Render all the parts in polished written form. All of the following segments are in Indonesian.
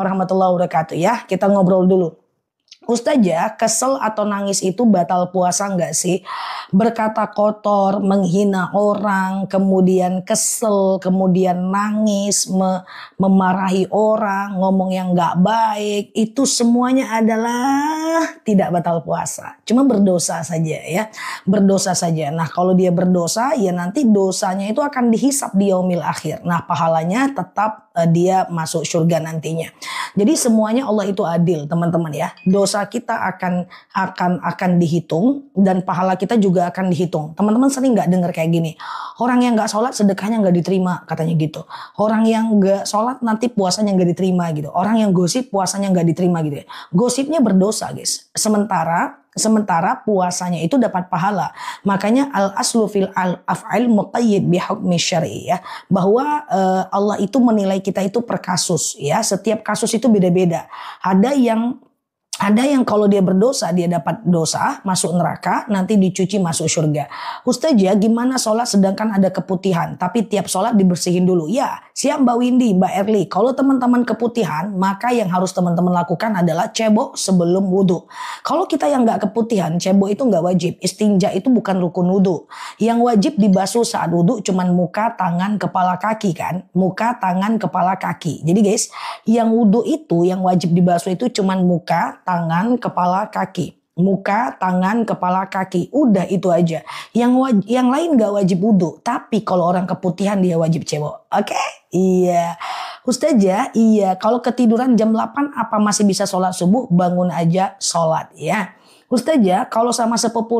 warahmatullahi wabarakatuh ya. Kita ngobrol dulu. Ustazah, kesel atau nangis itu batal puasa nggak sih? Berkata kotor, menghina orang, kemudian kesel, kemudian nangis, memarahi orang, ngomong yang nggak baik, itu semuanya adalah tidak batal puasa. Cuma berdosa saja ya, berdosa saja. Nah kalau dia berdosa ya nanti dosanya itu akan dihisap di yaumil akhir. Nah pahalanya tetap dia masuk surga nantinya. Jadi semuanya Allah itu adil teman-teman ya. Dosa kita akan dihitung dan pahala kita juga akan dihitung. Teman-teman sering nggak dengar kayak gini? Orang yang nggak sholat sedekahnya nggak diterima katanya gitu. Orang yang nggak sholat nanti puasanya nggak diterima gitu. Orang yang gosip puasanya nggak diterima gitu ya. Gosipnya berdosa guys. Sementara puasanya itu dapat pahala. Makanya al-aslu fil af'al muqayyid bi hukmi syar'i ya. Bahwa Allah itu menilai kita itu per kasus ya. Setiap kasus itu beda-beda. Ada yang kalau dia berdosa dia dapat dosa masuk neraka nanti dicuci masuk surga. Ustazah gimana sholat sedangkan ada keputihan tapi tiap sholat dibersihin dulu. Ya siap Mbak Windy, Mbak Erli. Kalau teman-teman keputihan maka yang harus teman-teman lakukan adalah cebok sebelum wudhu. Kalau kita yang nggak keputihan cebok itu nggak wajib. Istinja itu bukan rukun wudhu. Yang wajib dibasuh saat wudhu cuman muka, tangan, kepala, kaki kan. Muka, tangan, kepala, kaki. Jadi guys yang wudhu itu yang wajib dibasuh itu cuman muka, tangan, kepala, kaki. Muka, tangan, kepala, kaki. Udah itu aja. Yang lain gak wajib wudhu. Tapi kalau orang keputihan dia wajib cebok. Oke? Iya. Ustazah, iya. Kalau ketiduran jam 8 apa masih bisa sholat subuh? Bangun aja sholat ya. Ustazah, kalau sama sepupu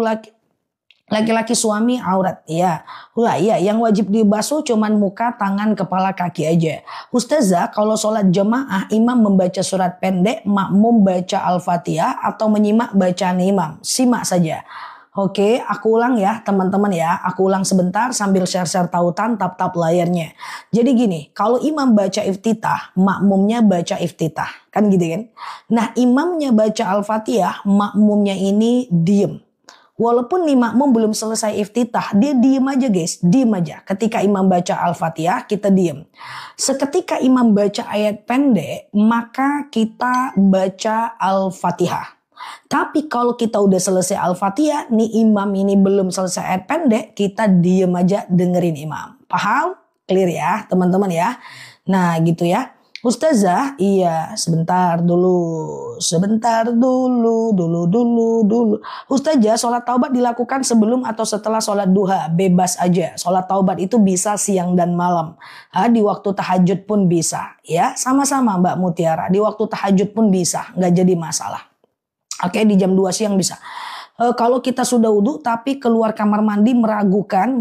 laki-laki suami aurat ya. Wah iya yang wajib dibasuh cuman muka, tangan, kepala, kaki aja. Ustazah kalau sholat jemaah imam membaca surat pendek, makmum baca Al-Fatihah atau menyimak bacaan imam. Simak saja. Oke, aku ulang ya teman-teman ya. Aku ulang sebentar sambil share-share tautan tap-tap layarnya. Jadi gini, kalau imam baca iftitah, makmumnya baca iftitah. Kan gitu kan? Nah imamnya baca Al-Fatihah, makmumnya ini diem. Walaupun nih makmum belum selesai iftitah, dia diem aja guys, diem aja. Ketika imam baca Al-Fatihah, kita diem. Seketika imam baca ayat pendek, maka kita baca Al-Fatihah. Tapi kalau kita udah selesai Al-Fatihah, nih imam ini belum selesai ayat pendek, kita diem aja dengerin imam. Paham? Clear ya teman-teman ya. Nah gitu ya. Ustazah, iya sebentar dulu. Ustazah, sholat taubat dilakukan sebelum atau setelah sholat duha? Bebas aja. Sholat taubat itu bisa siang dan malam. Di waktu tahajud pun bisa. Ya, sama-sama Mbak Mutiara. Di waktu tahajud pun bisa. Nggak jadi masalah. Oke, di jam 2 siang bisa. Kalau kita sudah wudhu tapi keluar kamar mandi meragukan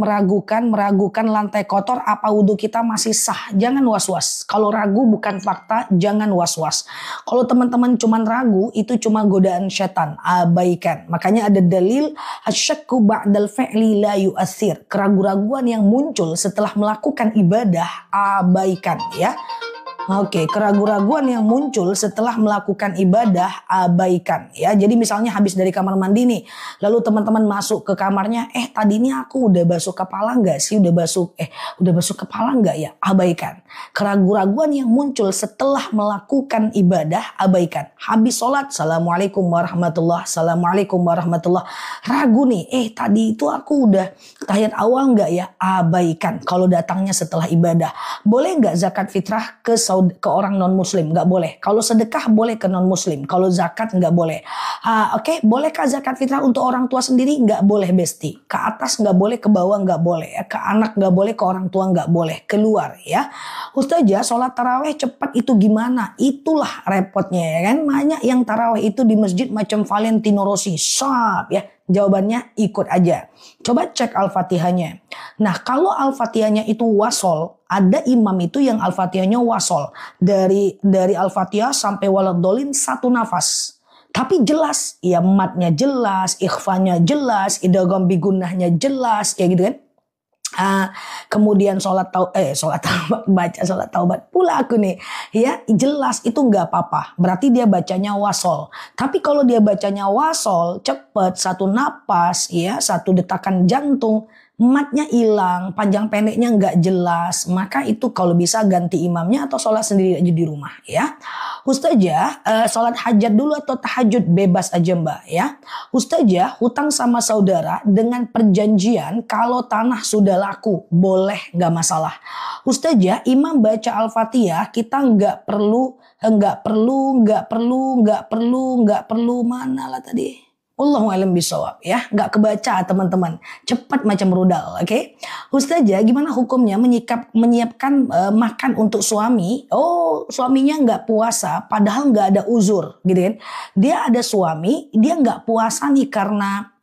lantai kotor apa wudhu kita masih sah, jangan was-was. Kalau ragu bukan fakta, jangan was-was. Kalau teman-teman cuman ragu itu cuma godaan setan, abaikan. Makanya ada dalil asyakku ba'dal fi'li la yu'athir. Keraguan-raguan yang muncul setelah melakukan ibadah, abaikan ya. Oke, keraguan-raguan yang muncul setelah melakukan ibadah abaikan ya. Jadi misalnya habis dari kamar mandi nih, lalu teman-teman masuk ke kamarnya, tadi ini aku udah basuh kepala enggak sih? Udah basuh kepala enggak ya? Abaikan. Keraguan-raguan yang muncul setelah melakukan ibadah abaikan. Habis sholat, assalamualaikum warahmatullah, assalamualaikum warahmatullah. Ragu nih, tadi itu aku udah tahiyat awal enggak ya? Abaikan. Kalau datangnya setelah ibadah. Boleh enggak zakat fitrah ke orang non muslim? Nggak boleh. Kalau sedekah boleh ke non muslim. Kalau zakat nggak boleh. Oke, bolehkah zakat fitrah untuk orang tua sendiri? Nggak boleh besti. Ke atas nggak boleh, ke bawah nggak boleh. Ke anak nggak boleh, ke orang tua nggak boleh. Keluar ya. Ustazah, sholat taraweh cepat itu gimana? Itulah repotnya ya kan. Banyak yang taraweh itu di masjid macam Valentino Rossi. Sab ya. Jawabannya ikut aja. Coba cek Al-Fatihahnya. Nah kalau Al-Fatihahnya itu wasol, ada imam itu yang Al-Fatihahnya wasol. Dari Al-Fatihah sampai waladhdallin satu nafas. Tapi jelas, ya matnya jelas, ikhfanya jelas, idgham bigunnahnya jelas, kayak gitu kan. Kemudian sholat taubat pula aku nih ya, jelas itu nggak apa-apa, berarti dia bacanya wasol. Tapi kalau dia bacanya wasol cepet, satu napas ya, satu detakan jantung, matnya hilang, panjang pendeknya nggak jelas, maka itu kalau bisa ganti imamnya atau sholat sendiri aja di rumah ya. Ustazah, sholat hajat dulu atau tahajud bebas aja mbak ya. Ustazah, hutang sama saudara dengan perjanjian kalau tanah sudah laku boleh nggak masalah. Ustazah, imam baca Al-Fatihah kita nggak perlu mana lah tadi. Allahu a'lam bishawab ya, nggak kebaca teman-teman, cepat macam rudal, oke? Ustazah, gimana hukumnya menyiapkan makan untuk suami? Oh, suaminya nggak puasa, padahal nggak ada uzur, gitu kan? Dia ada suami, dia nggak puasa nih karena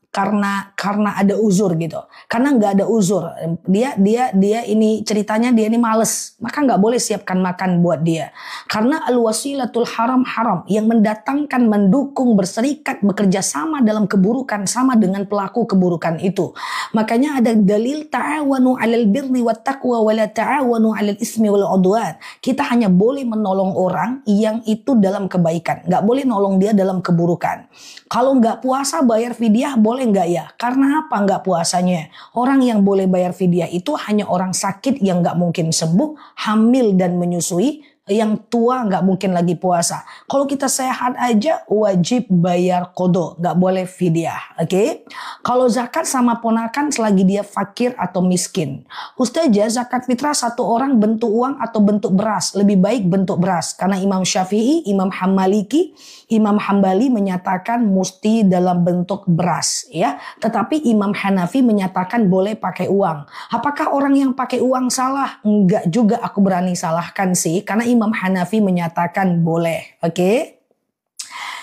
ada uzur gitu, karena nggak ada uzur, dia ini ceritanya dia ini males, maka nggak boleh siapkan makan buat dia, karena al-wasilatul haram yang mendatangkan, mendukung, berserikat, bekerja sama dalam keburukan sama dengan pelaku keburukan itu. Makanya ada dalil ta'awanu 'alal birri wat taqwa wa la ta'awanu 'alal ismi wal 'udwan. Kita hanya boleh menolong orang yang itu dalam kebaikan, nggak boleh nolong dia dalam keburukan. Kalau nggak puasa bayar fidyah boleh nggak ya? Karena apa nggak puasanya? Orang yang boleh bayar fidyah itu hanya orang sakit yang nggak mungkin sembuh, hamil dan menyusui, yang tua nggak mungkin lagi puasa. Kalau kita sehat aja wajib bayar qodho, nggak boleh fidyah. Oke? Kalau zakat sama ponakan selagi dia fakir atau miskin. Ustazah, zakat fitrah satu orang bentuk uang atau bentuk beras? Lebih baik bentuk beras karena Imam Syafi'i, Imam Maliki, Imam Hambali menyatakan mesti dalam bentuk beras ya. Tetapi Imam Hanafi menyatakan boleh pakai uang. Apakah orang yang pakai uang salah? Enggak juga aku berani salahkan sih, karena Imam Hanafi menyatakan boleh. Oke?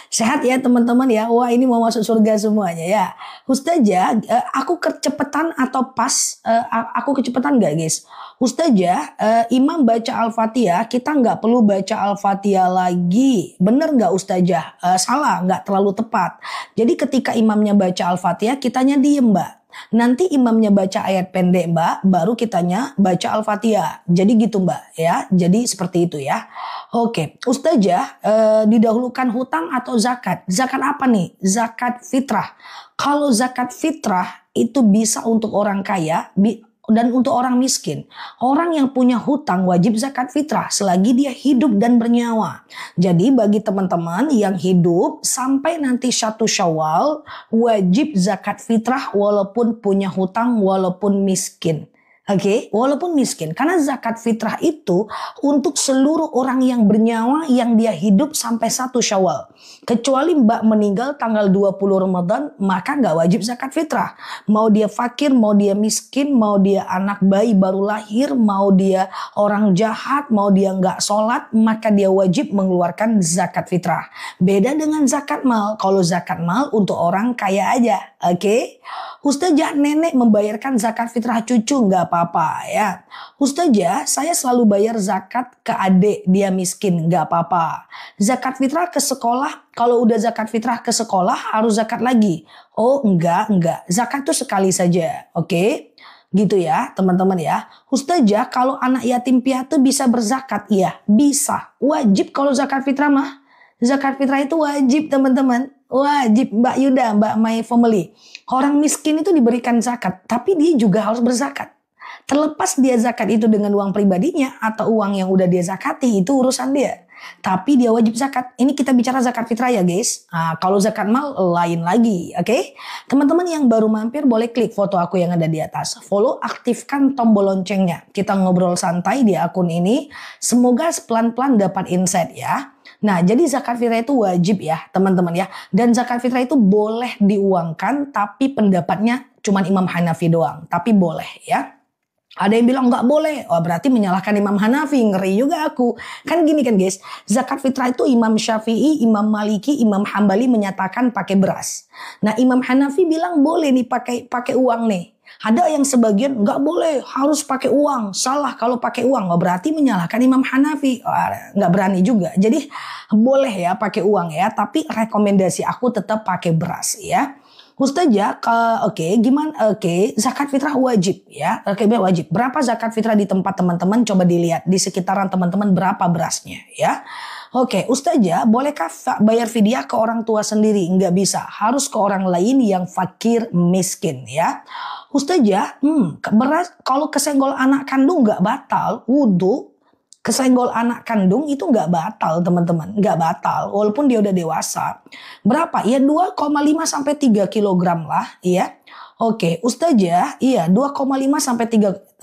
Sehat ya teman-teman ya. Wah, ini mau masuk surga semuanya ya. Ustazah, aku kecepatan atau pas? Aku kecepatan nggak guys? Ustazah, imam baca Al-Fatihah, kita nggak perlu baca Al-Fatihah lagi. Bener nggak Ustazah? Salah, nggak terlalu tepat. Jadi ketika imamnya baca Al-Fatihah, kitanya diem mbak. Nanti imamnya baca ayat pendek mbak, baru kitanya baca Al-Fatihah. Jadi gitu mbak ya. Jadi seperti itu ya. Oke, Ustazah, didahulukan hutang atau zakat? Zakat apa nih? Zakat fitrah. Kalau zakat fitrah itu bisa untuk orang kaya dan untuk orang miskin. Orang yang punya hutang wajib zakat fitrah selagi dia hidup dan bernyawa. Jadi bagi teman-teman yang hidup sampai nanti 1 Syawal wajib zakat fitrah walaupun punya hutang, walaupun miskin. Oke, walaupun miskin, karena zakat fitrah itu untuk seluruh orang yang bernyawa yang dia hidup sampai 1 Syawal. Kecuali mbak meninggal tanggal 20 Ramadan, maka nggak wajib zakat fitrah. Mau dia fakir, mau dia miskin, mau dia anak bayi baru lahir, mau dia orang jahat, mau dia nggak sholat, maka dia wajib mengeluarkan zakat fitrah. Beda dengan zakat mal. Kalau zakat mal untuk orang kaya aja. Oke? Ustazah, nenek membayarkan zakat fitrah cucu nggak apa-apa ya. Ustazah, saya selalu bayar zakat ke adik, dia miskin, nggak apa-apa. Zakat fitrah ke sekolah, kalau udah zakat fitrah ke sekolah harus zakat lagi. Oh enggak. Zakat itu sekali saja, oke? Gitu ya teman-teman ya. Ustazah, kalau anak yatim piatu bisa berzakat? Iya, bisa. Wajib kalau zakat fitrah mah. Zakat fitrah itu wajib teman-teman. Wajib Mbak Yuda, Mbak My Family. Orang miskin itu diberikan zakat, tapi dia juga harus berzakat. Terlepas dia zakat itu dengan uang pribadinya atau uang yang udah dia zakati, itu urusan dia. Tapi dia wajib zakat. Ini kita bicara zakat fitrah ya guys. Nah, kalau zakat mal lain lagi, oke? Teman-teman yang baru mampir boleh klik foto aku yang ada di atas. Follow, aktifkan tombol loncengnya. Kita ngobrol santai di akun ini. Semoga pelan-pelan dapat insight ya. Nah, jadi zakat fitrah itu wajib ya teman-teman ya. Dan zakat fitrah itu boleh diuangkan, tapi pendapatnya cuma Imam Hanafi doang. Tapi boleh ya. Ada yang bilang nggak boleh, oh berarti menyalahkan Imam Hanafi, ngeri juga aku. Kan gini kan guys, zakat fitrah itu Imam Syafi'i, Imam Maliki, Imam Hambali menyatakan pakai beras. Nah Imam Hanafi bilang boleh nih pakai uang nih. Ada yang sebagian nggak boleh, harus pakai uang, salah kalau pakai uang. Oh berarti menyalahkan Imam Hanafi, nggak berani juga. Jadi boleh ya pakai uang ya, tapi rekomendasi aku tetap pakai beras ya. Ustazah, gimana? Zakat fitrah wajib ya. Wajib. Berapa zakat fitrah di tempat teman-teman? Coba dilihat di sekitaran teman-teman berapa berasnya ya. Oke, Ustazah, bolehkah bayar fidyah ke orang tua sendiri? Nggak bisa, harus ke orang lain yang fakir miskin ya. Ustazah, beras kalau kesenggol anak kandung nggak batal wudhu. Kesenggol anak kandung itu nggak batal teman-teman, nggak batal walaupun dia udah dewasa. Berapa? Ya 2,5 sampai 3 kilogram lah ya. Oke, Ustazah, iya 2,5 sampai 3.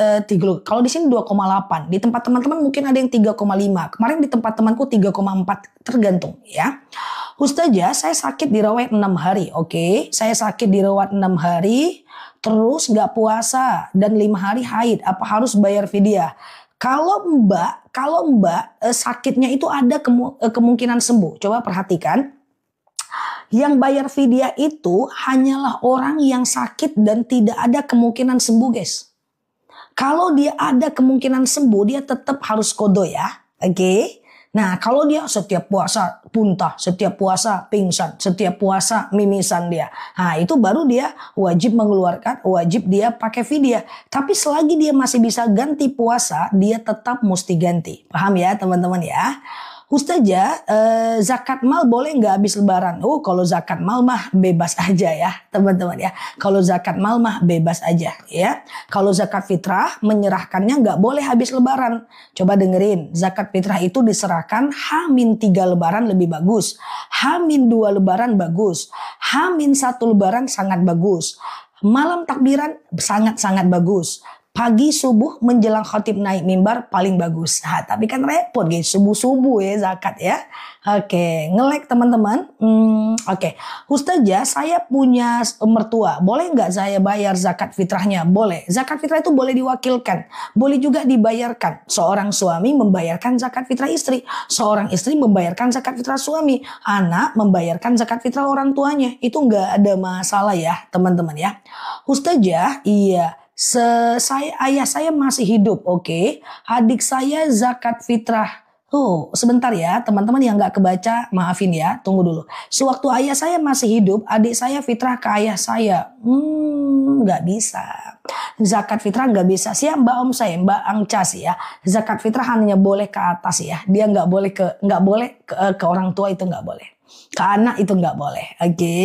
Kalau di sini 2,8. Di tempat teman-teman mungkin ada yang 3,5. Kemarin di tempat temanku 3,4, tergantung ya. Ustazah, saya sakit dirawat 6 hari. Oke, saya sakit dirawat 6 hari, terus nggak puasa dan 5 hari haid. Apa harus bayar fidyah? Kalau mbak sakitnya itu ada kemungkinan sembuh. Coba perhatikan. Yang bayar fidyah itu hanyalah orang yang sakit dan tidak ada kemungkinan sembuh, guys. Kalau dia ada kemungkinan sembuh, dia tetap harus qadha ya. Oke. Nah, kalau dia setiap puasa muntah, setiap puasa pingsan, setiap puasa mimisan dia. Nah, itu baru dia wajib dia pakai fidyah. Tapi selagi dia masih bisa ganti puasa, dia tetap mesti ganti. Paham ya, teman-teman ya? Ustazah, zakat mal boleh nggak habis lebaran? Oh, kalau zakat mal mah bebas aja ya, teman-teman ya. Kalau zakat mal mah bebas aja ya. Kalau zakat fitrah menyerahkannya nggak boleh habis lebaran. Coba dengerin, zakat fitrah itu diserahkan H-3 lebaran lebih bagus. H-2 lebaran bagus. H-1 lebaran sangat bagus. Malam takbiran sangat-sangat bagus. Pagi subuh menjelang khatib naik mimbar paling bagus. Nah, tapi kan repot guys, subuh-subuh ya zakat ya. Oke, ngelek teman-teman. Oke, Ustazah, saya punya mertua. Boleh nggak saya bayar zakat fitrahnya? Boleh. Zakat fitrah itu boleh diwakilkan. Boleh juga dibayarkan. Seorang suami membayarkan zakat fitrah istri. Seorang istri membayarkan zakat fitrah suami. Anak membayarkan zakat fitrah orang tuanya. Itu nggak ada masalah ya teman-teman ya. Ustazah, iya. Ayah saya masih hidup, oke. Adik saya zakat fitrah. Tuh, sebentar ya, teman-teman yang nggak kebaca, maafin ya, tunggu dulu. Sewaktu ayah saya masih hidup, adik saya fitrah ke ayah saya. Nggak bisa. Zakat fitrah nggak bisa. Siap Mbak Om saya, Mbak Angcas ya. Zakat fitrah hanya boleh ke atas ya. Dia nggak boleh ke orang tua, itu nggak boleh. Ke anak itu nggak boleh, oke.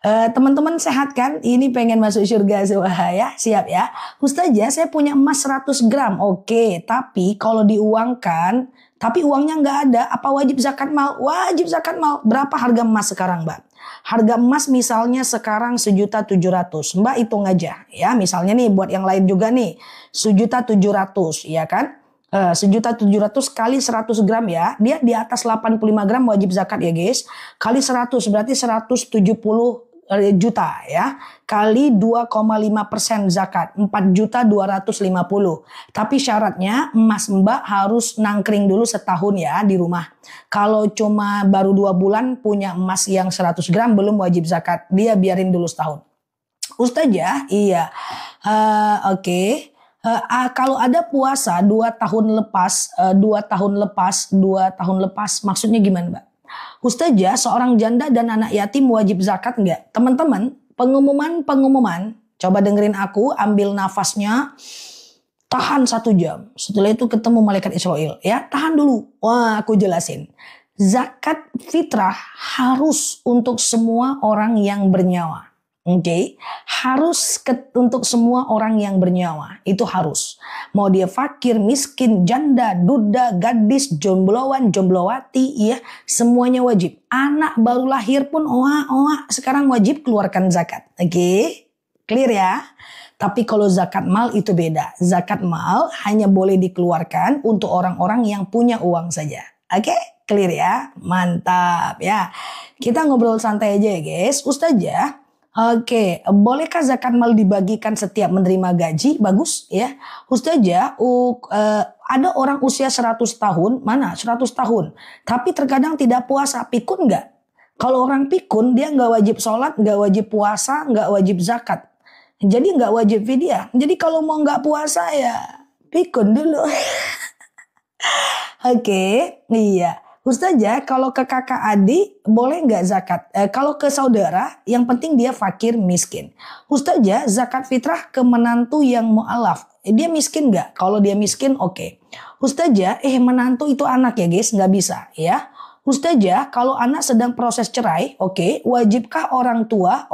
Teman-teman sehat kan? Ini pengen masuk surga semua ya. Siap ya. Ustazah, saya punya emas 100 gram. Oke, tapi kalau diuangkan, tapi uangnya nggak ada, apa wajib zakat mal? Wajib zakat mal. Berapa harga emas sekarang, Mbak? Harga emas misalnya sekarang 1.700.000. Mbak hitung aja ya. Misalnya nih buat yang lain juga nih. 1.700.000 ya kan? 1.700.000 kali 100 gram ya. Dia di atas 85 gram wajib zakat ya guys. Kali 100 berarti 170 juta ya, kali 2,5% zakat 4.250.000. Tapi syaratnya emas Mbak harus nangkring dulu setahun ya di rumah. Kalau cuma baru 2 bulan punya emas yang 100 gram belum wajib zakat, dia biarin dulu setahun. Ustazah, iya, oke. Kalau ada puasa 2 tahun lepas, maksudnya gimana Mbak? Ustazah, seorang janda dan anak yatim wajib zakat nggak? Teman-teman, pengumuman, coba dengerin aku, ambil nafasnya, tahan 1 jam. Setelah itu ketemu malaikat Israel, ya tahan dulu. Wah, aku jelasin. Zakat fitrah harus untuk semua orang yang bernyawa. Oke, harus untuk semua orang yang bernyawa, itu harus. Mau dia fakir, miskin, janda, duda, gadis, jombloan, jomblowati, ya semuanya wajib. Anak baru lahir pun sekarang wajib keluarkan zakat. Oke, clear ya. Tapi kalau zakat mal itu beda. Zakat mal hanya boleh dikeluarkan untuk orang-orang yang punya uang saja. Oke, clear ya. Mantap ya. Kita ngobrol santai aja ya guys. Ustazah, oke, bolehkah zakat mal dibagikan setiap menerima gaji? Bagus ya. Ustazah, ada orang usia 100 tahun, mana 100 tahun. Tapi terkadang tidak puasa, pikun nggak? Kalau orang pikun, dia nggak wajib sholat, nggak wajib puasa, nggak wajib zakat. Jadi nggak wajib fidyah. Jadi kalau mau nggak puasa ya pikun dulu. Oke, iya. Ustazah, kalau ke kakak adik boleh nggak zakat? Kalau ke saudara, yang penting dia fakir miskin. Ustazah, zakat fitrah ke menantu yang mu'alaf. Dia miskin nggak? Kalau dia miskin, oke. Ustazah, menantu itu anak ya guys, nggak bisa ya. Ustazah, kalau anak sedang proses cerai, oke, wajibkah orang tua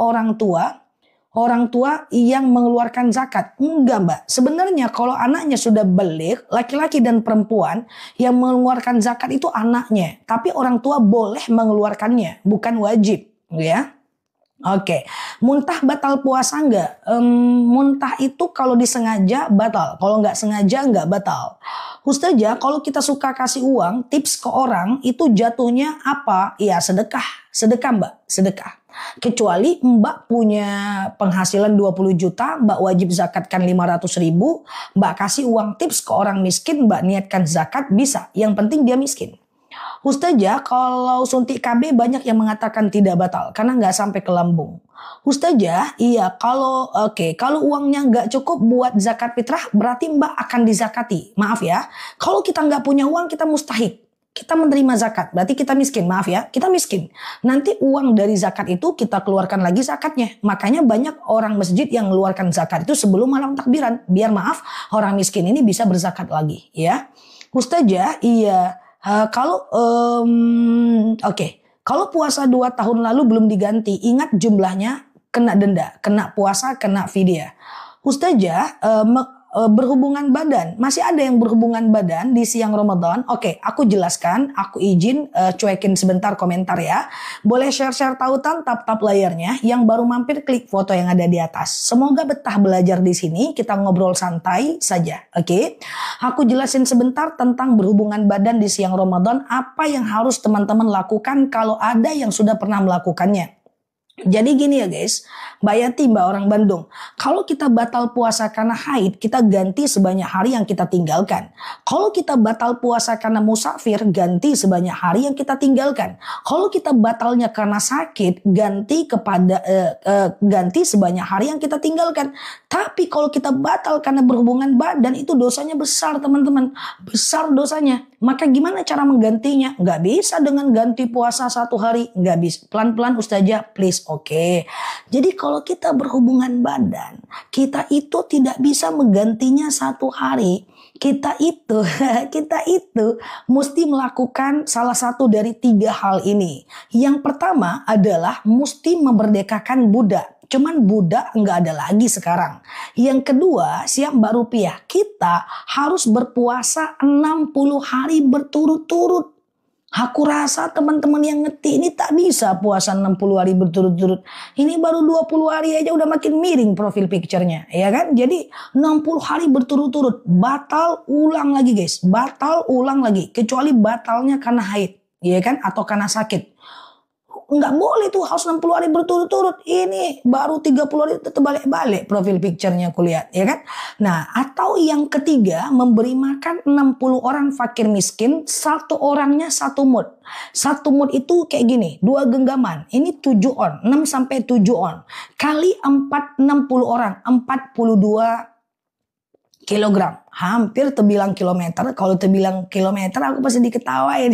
yang mengeluarkan zakat? Enggak mbak, sebenarnya kalau anaknya sudah balik, laki-laki dan perempuan yang mengeluarkan zakat itu anaknya. Tapi orang tua boleh mengeluarkannya, bukan wajib ya. Oke, muntah batal puasa enggak? Muntah itu kalau disengaja batal, kalau nggak sengaja nggak batal. Ustazah, kalau kita suka kasih uang, tips ke orang itu jatuhnya apa? Ya sedekah, sedekah mbak, sedekah. Kecuali mbak punya penghasilan 20 juta, mbak wajib zakatkan 500 ribu, mbak kasih uang tips ke orang miskin, mbak niatkan zakat bisa, yang penting dia miskin. Ustazah, kalau suntik KB banyak yang mengatakan tidak batal karena nggak sampai ke lambung. Ustazah, iya kalau uangnya nggak cukup buat zakat fitrah berarti mbak akan dizakati. Maaf ya, kalau kita nggak punya uang kita mustahik. Kita menerima zakat, berarti kita miskin. Maaf ya, kita miskin. Nanti uang dari zakat itu kita keluarkan lagi zakatnya. Makanya banyak orang masjid yang mengeluarkan zakat itu sebelum malam takbiran. Biar maaf, orang miskin ini bisa berzakat lagi ya. Ustazah, iya. Kalau puasa 2 tahun lalu belum diganti, ingat jumlahnya kena denda, kena puasa, kena fidyah. Ustazah, berhubungan badan, masih ada yang berhubungan badan di siang Ramadan? Oke, aku jelaskan, aku izin cuekin sebentar komentar ya. Boleh share-share tautan, tap-tap layarnya. Yang baru mampir klik foto yang ada di atas. Semoga betah belajar di sini, kita ngobrol santai saja. Oke, aku jelasin sebentar tentang berhubungan badan di siang Ramadan. Apa yang harus teman-teman lakukan kalau ada yang sudah pernah melakukannya. Jadi gini ya guys, Mbak Yati, Mbak orang Bandung. Kalau kita batal puasa karena haid, kita ganti sebanyak hari yang kita tinggalkan. Kalau kita batal puasa karena musafir, ganti sebanyak hari yang kita tinggalkan. Kalau kita batalnya karena sakit, ganti sebanyak hari yang kita tinggalkan. Tapi kalau kita batal karena berhubungan badan, itu dosanya besar teman-teman. Besar dosanya. Maka gimana cara menggantinya? Nggak bisa dengan ganti puasa 1 hari. Nggak bisa. Pelan-pelan Ustazah, please. Oke. Jadi kalau kita berhubungan badan, kita itu tidak bisa menggantinya 1 hari. Kita itu mesti melakukan salah satu dari 3 hal ini. Yang pertama adalah mesti memerdekakan budak. Cuman budak nggak ada lagi sekarang. Yang kedua, siap Mbak Rupiah, kita harus berpuasa 60 hari berturut-turut. Aku rasa teman-teman yang ngetik ini tak bisa puasa 60 hari berturut-turut. Ini baru 20 hari aja udah makin miring profil picture-nya. Ya kan? Jadi 60 hari berturut-turut. Batal ulang lagi guys. Batal ulang lagi. Kecuali batalnya karena haid. Ya kan? Atau karena sakit. Nggak boleh tuh harus 60 hari berturut-turut. Ini baru 30 hari tetap balik-balik profil picture-nya aku lihat. Ya kan? Nah, atau yang ketiga, memberi makan 60 orang fakir miskin, 1 orangnya 1 mud. 1 mud itu kayak gini, 2 genggaman. Ini 7 on, 6 sampai 7 on. Kali 4, 60 orang, 42 kilogram. Hampir terbilang kilometer. Kalau terbilang kilometer aku pasti diketawain.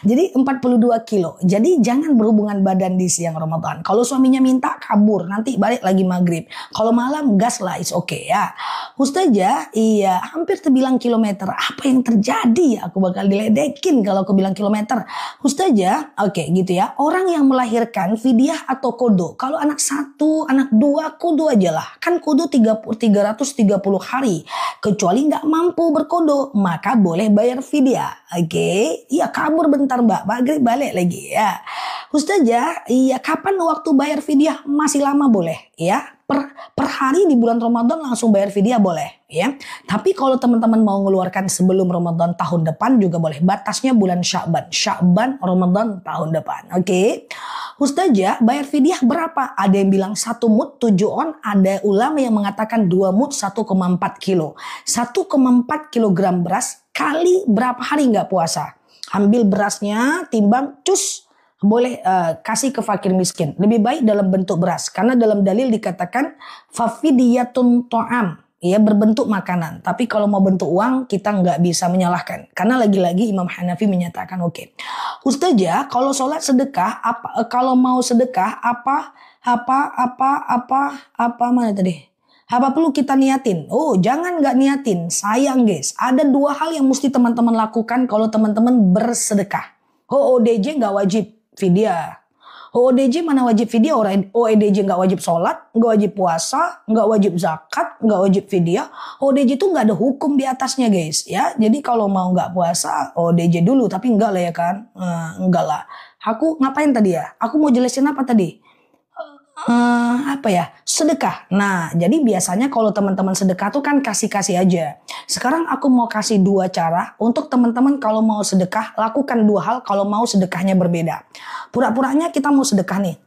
Jadi 42 kilo. Jadi jangan berhubungan badan di siang Ramadan. Kalau suaminya minta kabur, nanti balik lagi maghrib. Kalau malam gas lah, is okay ya. Ustazah, iya hampir terbilang kilometer. Apa yang terjadi? Aku bakal diledekin kalau aku bilang kilometer. Ustazah, oke gitu ya. Orang yang melahirkan fidyah atau kodo. Kalau anak 1, anak 2, kodo aja lah. Kan kodo 330 hari. Kecuali nggak mampu berkodo, maka boleh bayar fidyah. Oke, iya kabur bentar mbak, maghrib balik lagi ya. Ustazah, iya kapan waktu bayar fidyah? Masih lama boleh ya. Per hari di bulan Ramadan langsung bayar fidyah boleh ya. Tapi kalau teman-teman mau mengeluarkan sebelum Ramadan tahun depan juga boleh. Batasnya bulan Sya'ban Ramadan tahun depan. Oke. Ustazah, bayar fidyah berapa? Ada yang bilang 1 mud 7 on, ada ulama yang mengatakan 2 mud 1,4 kilo. 1,4 kilogram beras kali berapa hari nggak puasa? Ambil berasnya, timbang, cus. Boleh kasih ke fakir miskin. Lebih baik dalam bentuk beras. Karena dalam dalil dikatakan fafidiyatun to'am. Ya, berbentuk makanan. Tapi kalau mau bentuk uang kita nggak bisa menyalahkan. Karena lagi-lagi Imam Hanafi menyatakan oke. Ustazah, kalau sholat sedekah, kalau mau sedekah mana tadi? Apa perlu kita niatin? Oh, jangan nggak niatin. Sayang guys, ada dua hal yang mesti teman-teman lakukan kalau teman-teman bersedekah. OODJ nggak wajib fidyah. OODJ mana wajib fidyah? OODJ nggak wajib sholat, nggak wajib puasa, nggak wajib zakat, nggak wajib fidyah. OODJ itu nggak ada hukum di atasnya guys. Ya, jadi kalau mau nggak puasa, OODJ dulu. Tapi enggak lah ya kan? Enggak lah. Aku ngapain tadi ya? Aku mau jelasin apa tadi? Apa ya, sedekah. Nah, jadi biasanya kalau teman-teman sedekah tuh kan kasih-kasih aja. Sekarang aku mau kasih dua cara untuk teman-teman kalau mau sedekah, lakukan dua hal kalau mau sedekahnya berbeda. Pura-puranya kita mau sedekah nih.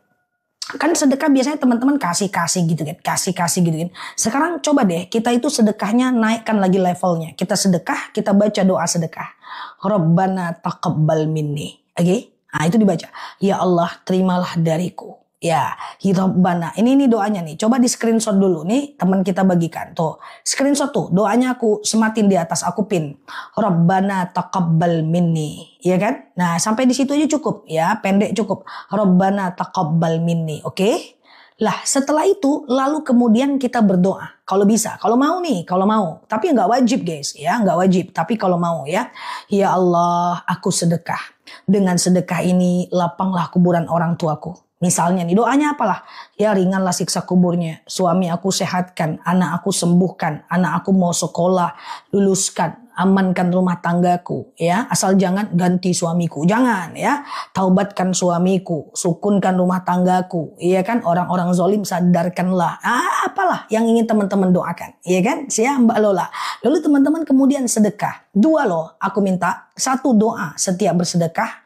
Kan sedekah biasanya teman-teman kasih-kasih gitu kan, kasih-kasih gitu kan. Sekarang coba deh kita itu sedekahnya naikkan lagi levelnya. Kita sedekah, kita baca doa sedekah. Rabbana taqabbal minni. Oke? Nah, itu dibaca. Ya Allah, terimalah dariku. Ya, Rabbana. Ini doanya nih. Coba di screenshot dulu nih, teman kita bagikan. Tuh, screenshot tuh. Doanya aku sematin di atas, aku pin. Rabbana taqabbal minni. Iya kan? Nah, sampai di situ aja cukup ya, pendek cukup. Rabbana taqabbal minni. Oke? Lah, setelah itu lalu kemudian kita berdoa. Kalau bisa, kalau mau nih, kalau mau. Tapi nggak wajib guys, ya, nggak wajib. Tapi kalau mau ya. Ya Allah, aku sedekah. Dengan sedekah ini lapanglah kuburan orang tuaku. Misalnya nih doanya apalah, ya ringanlah siksa kuburnya, suami aku sehatkan, anak aku sembuhkan, anak aku mau sekolah, luluskan, amankan rumah tanggaku, ya asal jangan ganti suamiku, jangan ya, taubatkan suamiku, sukunkan rumah tanggaku, ya kan orang-orang zolim sadarkanlah, apalah yang ingin teman-teman doakan, ya kan, Mbak Lola. Lalu teman-teman kemudian sedekah, dua loh, aku minta satu doa setiap bersedekah.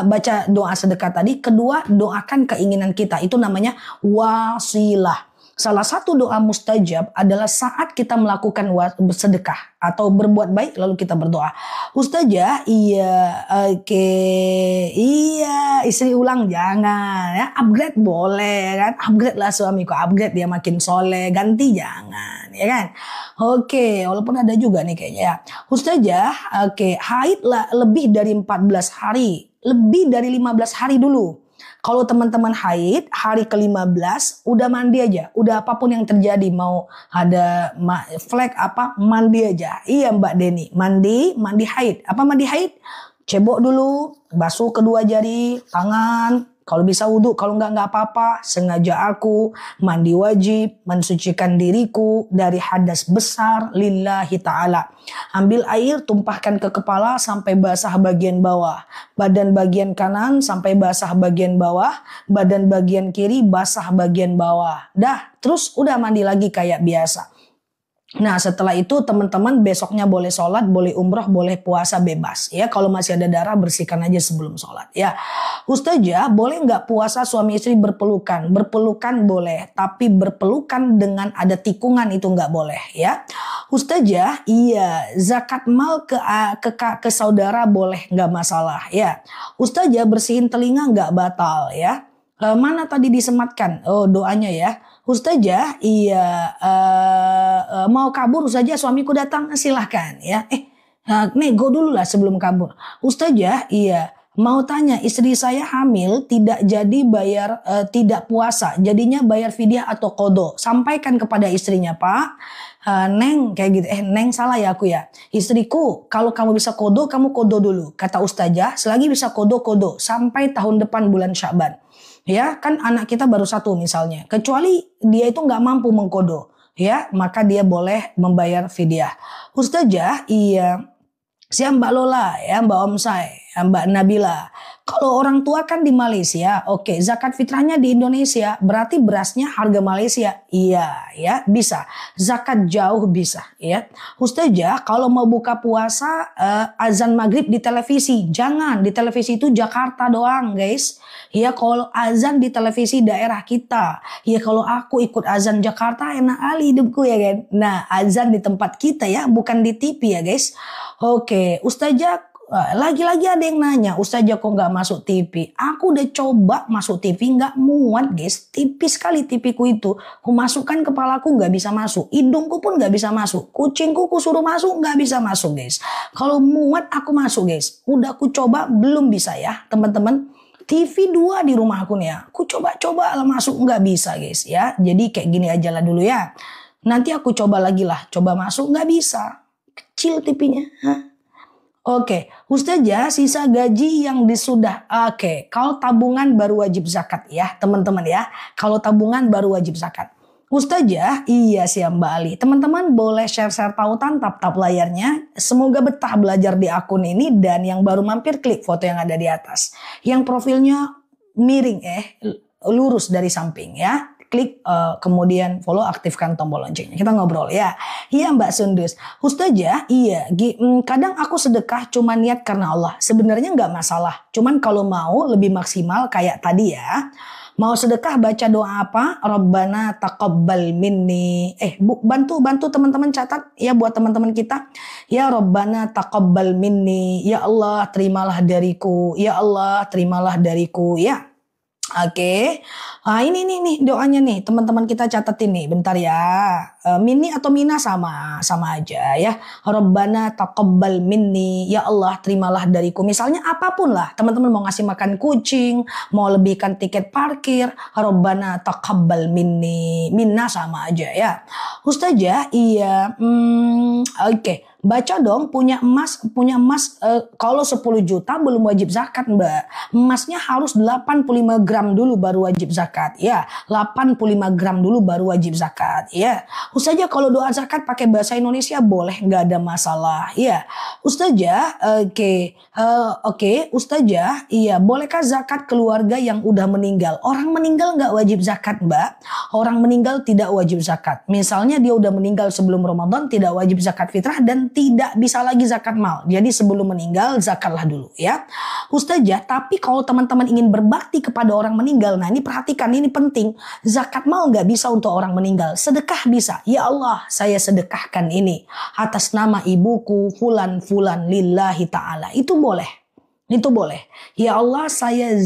Baca doa sedekah tadi. Kedua, doakan keinginan kita. Itu namanya wasilah. Salah satu doa mustajab adalah saat kita melakukan sedekah atau berbuat baik lalu kita berdoa. Ustazah, iya, oke, iya, istri ulang jangan, ya upgrade boleh kan, upgrade lah suamiku, upgrade dia makin soleh, ganti jangan, ya kan. Oke, walaupun ada juga nih kayaknya ya. Ustazah, oke, haid lah lebih dari 14 hari. Lebih dari 15 hari dulu. Kalau teman-teman haid, hari ke-15 udah mandi aja. Udah apapun yang terjadi, mau ada flek apa, mandi aja. Iya Mbak Deni, mandi haid. Apa mandi haid? Cebok dulu, basuh kedua jari, tangan. Kalau bisa wudhu, kalau enggak apa-apa. Sengaja aku mandi wajib, mensucikan diriku dari hadas besar lillahi ta'ala. Ambil air, tumpahkan ke kepala sampai basah bagian bawah. Badan bagian kanan sampai basah bagian bawah. Badan bagian kiri basah bagian bawah. Dah, terus udah mandi lagi kayak biasa. Nah setelah itu teman-teman besoknya boleh sholat, boleh umroh, boleh puasa bebas. Ya kalau masih ada darah bersihkan aja sebelum sholat. Ya Ustazah boleh nggak puasa suami istri berpelukan? Berpelukan boleh, tapi berpelukan dengan ada tikungan itu nggak boleh. Ya Ustazah, iya zakat mal ke saudara boleh nggak masalah. Ya Ustazah bersihin telinga nggak batal ya. Mana tadi disematkan? Oh doanya ya. Ustazah, iya mau kabur saja suamiku datang, silahkan ya. Nego dulu lah sebelum kabur. Ustazah, iya mau tanya istri saya hamil tidak jadi bayar tidak puasa, jadinya bayar fidyah atau qadha. Sampaikan kepada istrinya Pak. Neng kayak gitu, Neng salah ya aku ya. Istriku kalau kamu bisa qadha kamu qadha dulu. Kata Ustazah, selagi bisa qadha sampai tahun depan bulan Sya'ban. Ya kan anak kita baru satu misalnya, kecuali dia itu nggak mampu mengkodo, ya maka dia boleh membayar fidyah. Ustazah, iya, siap Mbak Lola, ya Mbak Omsai, Mbak Nabila. Kalau orang tua kan di Malaysia, oke, zakat fitrahnya di Indonesia, berarti berasnya harga Malaysia, iya, ya bisa. Zakat jauh bisa, ya. Ustazah, kalau mau buka puasa azan maghrib di televisi, jangan di televisi itu Jakarta doang, guys. Ya kalau azan di televisi daerah kita, ya kalau aku ikut azan Jakarta enak kali hidupku ya kan. Nah azan di tempat kita ya, bukan di TV ya guys. Oke, Ustazah lagi-lagi ada yang nanya, Ustazah kok nggak masuk TV? Aku udah coba masuk TV nggak muat guys, tipis sekali TV-ku itu. Ku masukkan kepalaku nggak bisa masuk, hidungku pun nggak bisa masuk, kucingku ku suruh masuk nggak bisa masuk guys. Kalau muat aku masuk guys, udah aku coba belum bisa ya teman-teman. TV 2 di rumah aku nih ya, aku coba-coba lah masuk nggak bisa guys ya. Jadi kayak gini aja lah dulu ya. Nanti aku coba lagi lah, coba masuk, nggak bisa. Kecil TV-nya. Oke, Ustazah, sisa gaji yang disudah. Oke, kalau tabungan baru wajib zakat ya, teman-teman ya. Kalau tabungan baru wajib zakat. Ustazah, iya sih Mbak Ali. Teman-teman boleh share-share tautan, tap-tap layarnya. Semoga betah belajar di akun ini, dan yang baru mampir klik foto yang ada di atas. Yang profilnya miring lurus dari samping ya. Klik kemudian follow, aktifkan tombol loncengnya. Kita ngobrol ya. Iya Mbak Sundus. Ustazah, iya. Kadang aku sedekah cuma niat karena Allah. Sebenarnya nggak masalah. Cuman kalau mau lebih maksimal kayak tadi ya. Mau sedekah baca doa apa? Rabbana taqabbal minni. Bantu teman-teman catat ya buat teman-teman kita. Ya Rabbana taqabbal minni. Ya Allah terimalah dariku. Ya Allah terimalah dariku ya. Oke, nah ini nih doanya nih teman-teman kita catat ini, bentar ya. Minni atau mina sama aja ya. Rabbana taqabbal minni, ya Allah terimalah dariku. Misalnya apapun lah, teman-teman mau ngasih makan kucing, mau lebihkan tiket parkir, Rabbana taqabbal minni, minna sama aja ya. Ustazah, iya, oke. Baca dong, punya emas kalau 10 juta belum wajib zakat Mbak. Emasnya harus 85 gram dulu baru wajib zakat. Ya, 85 gram dulu baru wajib zakat. Ya, Ustazah kalau doa zakat pakai bahasa Indonesia boleh, nggak ada masalah. Ya, Ustazah, oke, Ustazah, iya, bolehkah zakat keluarga yang udah meninggal? Orang meninggal nggak wajib zakat Mbak. Orang meninggal tidak wajib zakat. Misalnya dia udah meninggal sebelum Ramadan, tidak wajib zakat fitrah dan tidak bisa lagi zakat mal. Jadi sebelum meninggal zakatlah dulu ya. Ustazah, tapi kalau teman-teman ingin berbakti kepada orang meninggal, nah ini perhatikan, ini penting. Zakat mal nggak bisa untuk orang meninggal. Sedekah bisa. Ya Allah, saya sedekahkan ini atas nama ibuku fulan lillahi ta'ala. Itu boleh. Itu boleh. Ya Allah, saya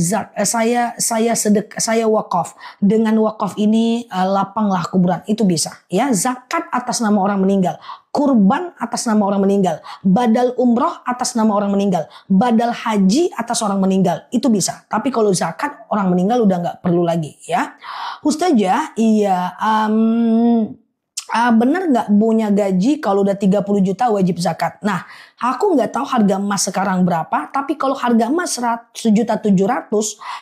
wakaf. Dengan wakaf ini lapanglah kuburan. Itu bisa. Ya, zakat atas nama orang meninggal. Kurban atas nama orang meninggal. Badal umroh atas nama orang meninggal. Badal haji atas orang meninggal. Itu bisa. Tapi kalau zakat orang meninggal udah nggak perlu lagi ya. Ustazah, iya, bener nggak punya gaji kalau udah 30 juta wajib zakat? Nah, aku nggak tahu harga emas sekarang berapa, tapi kalau harga emas 1.700.000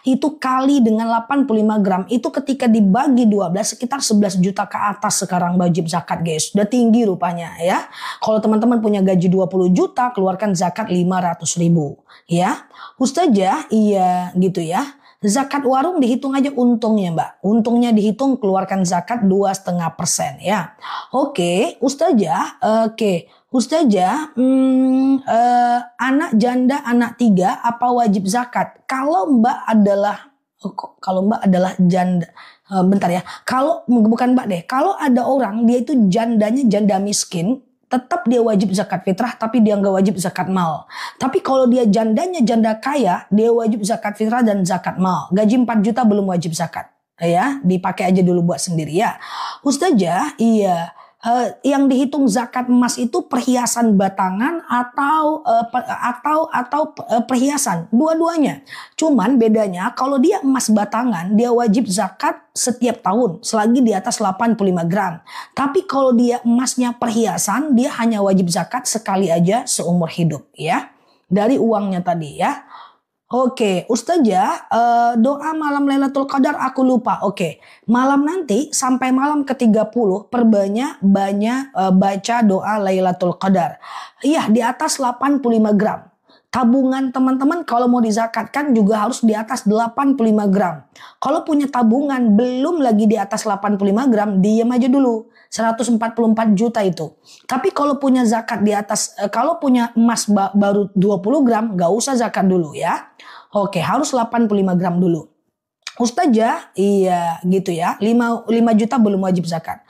itu kali dengan 85 gram, itu ketika dibagi 12 sekitar 11 juta ke atas sekarang wajib zakat guys. Udah tinggi rupanya ya. Kalau teman-teman punya gaji 20 juta, keluarkan zakat 500.000 ya. Ustazah, iya gitu ya. Zakat warung dihitung aja untungnya Mbak. Untungnya dihitung, keluarkan zakat 2,5% ya. Oke, Ustazah. Ustazah, anak janda, anak 3 apa wajib zakat? Kalau Mbak adalah janda, bentar ya. Kalau bukan Mbak deh. Kalau ada orang dia itu jandanya janda miskin, tetap dia wajib zakat fitrah, tapi dia nggak wajib zakat mal. Tapi kalau dia jandanya janda kaya, dia wajib zakat fitrah dan zakat mal. Gaji 4 juta belum wajib zakat. Ya, dipakai aja dulu buat sendiri ya. Ustazah, iya. Yang dihitung zakat emas itu perhiasan batangan atau perhiasan, dua-duanya. Cuman bedanya kalau dia emas batangan dia wajib zakat setiap tahun selagi di atas 85 gram. Tapi kalau dia emasnya perhiasan dia hanya wajib zakat sekali aja seumur hidup ya. Dari uangnya tadi ya. Oke, Ustazah, doa malam Lailatul Qadar aku lupa. Oke, malam nanti sampai malam ke-30 perbanyak baca doa Lailatul Qadar. Iya, di atas 85 gram. Tabungan teman-teman kalau mau dizakatkan juga harus di atas 85 gram. Kalau punya tabungan belum lagi di atas 85 gram, diam aja dulu. 144 juta itu. Tapi kalau punya zakat di atas, kalau punya emas baru 20 gram, gak usah zakat dulu ya. Oke, harus 85 gram dulu. Ustazah, iya gitu ya. 5 juta belum wajib zakat.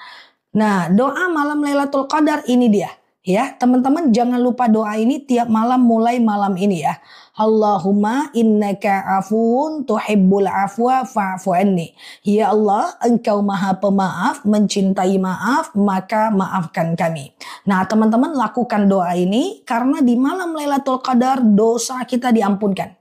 Nah, doa malam Lailatul Qadar ini dia. Ya, teman-teman jangan lupa doa ini tiap malam mulai malam ini ya. Allahumma innaka afun tuhibbul afwa fa'fu anni. Ya Allah, engkau maha pemaaf, mencintai maaf, maka maafkan kami. Nah, teman-teman lakukan doa ini karena di malam Lailatul Qadar dosa kita diampunkan.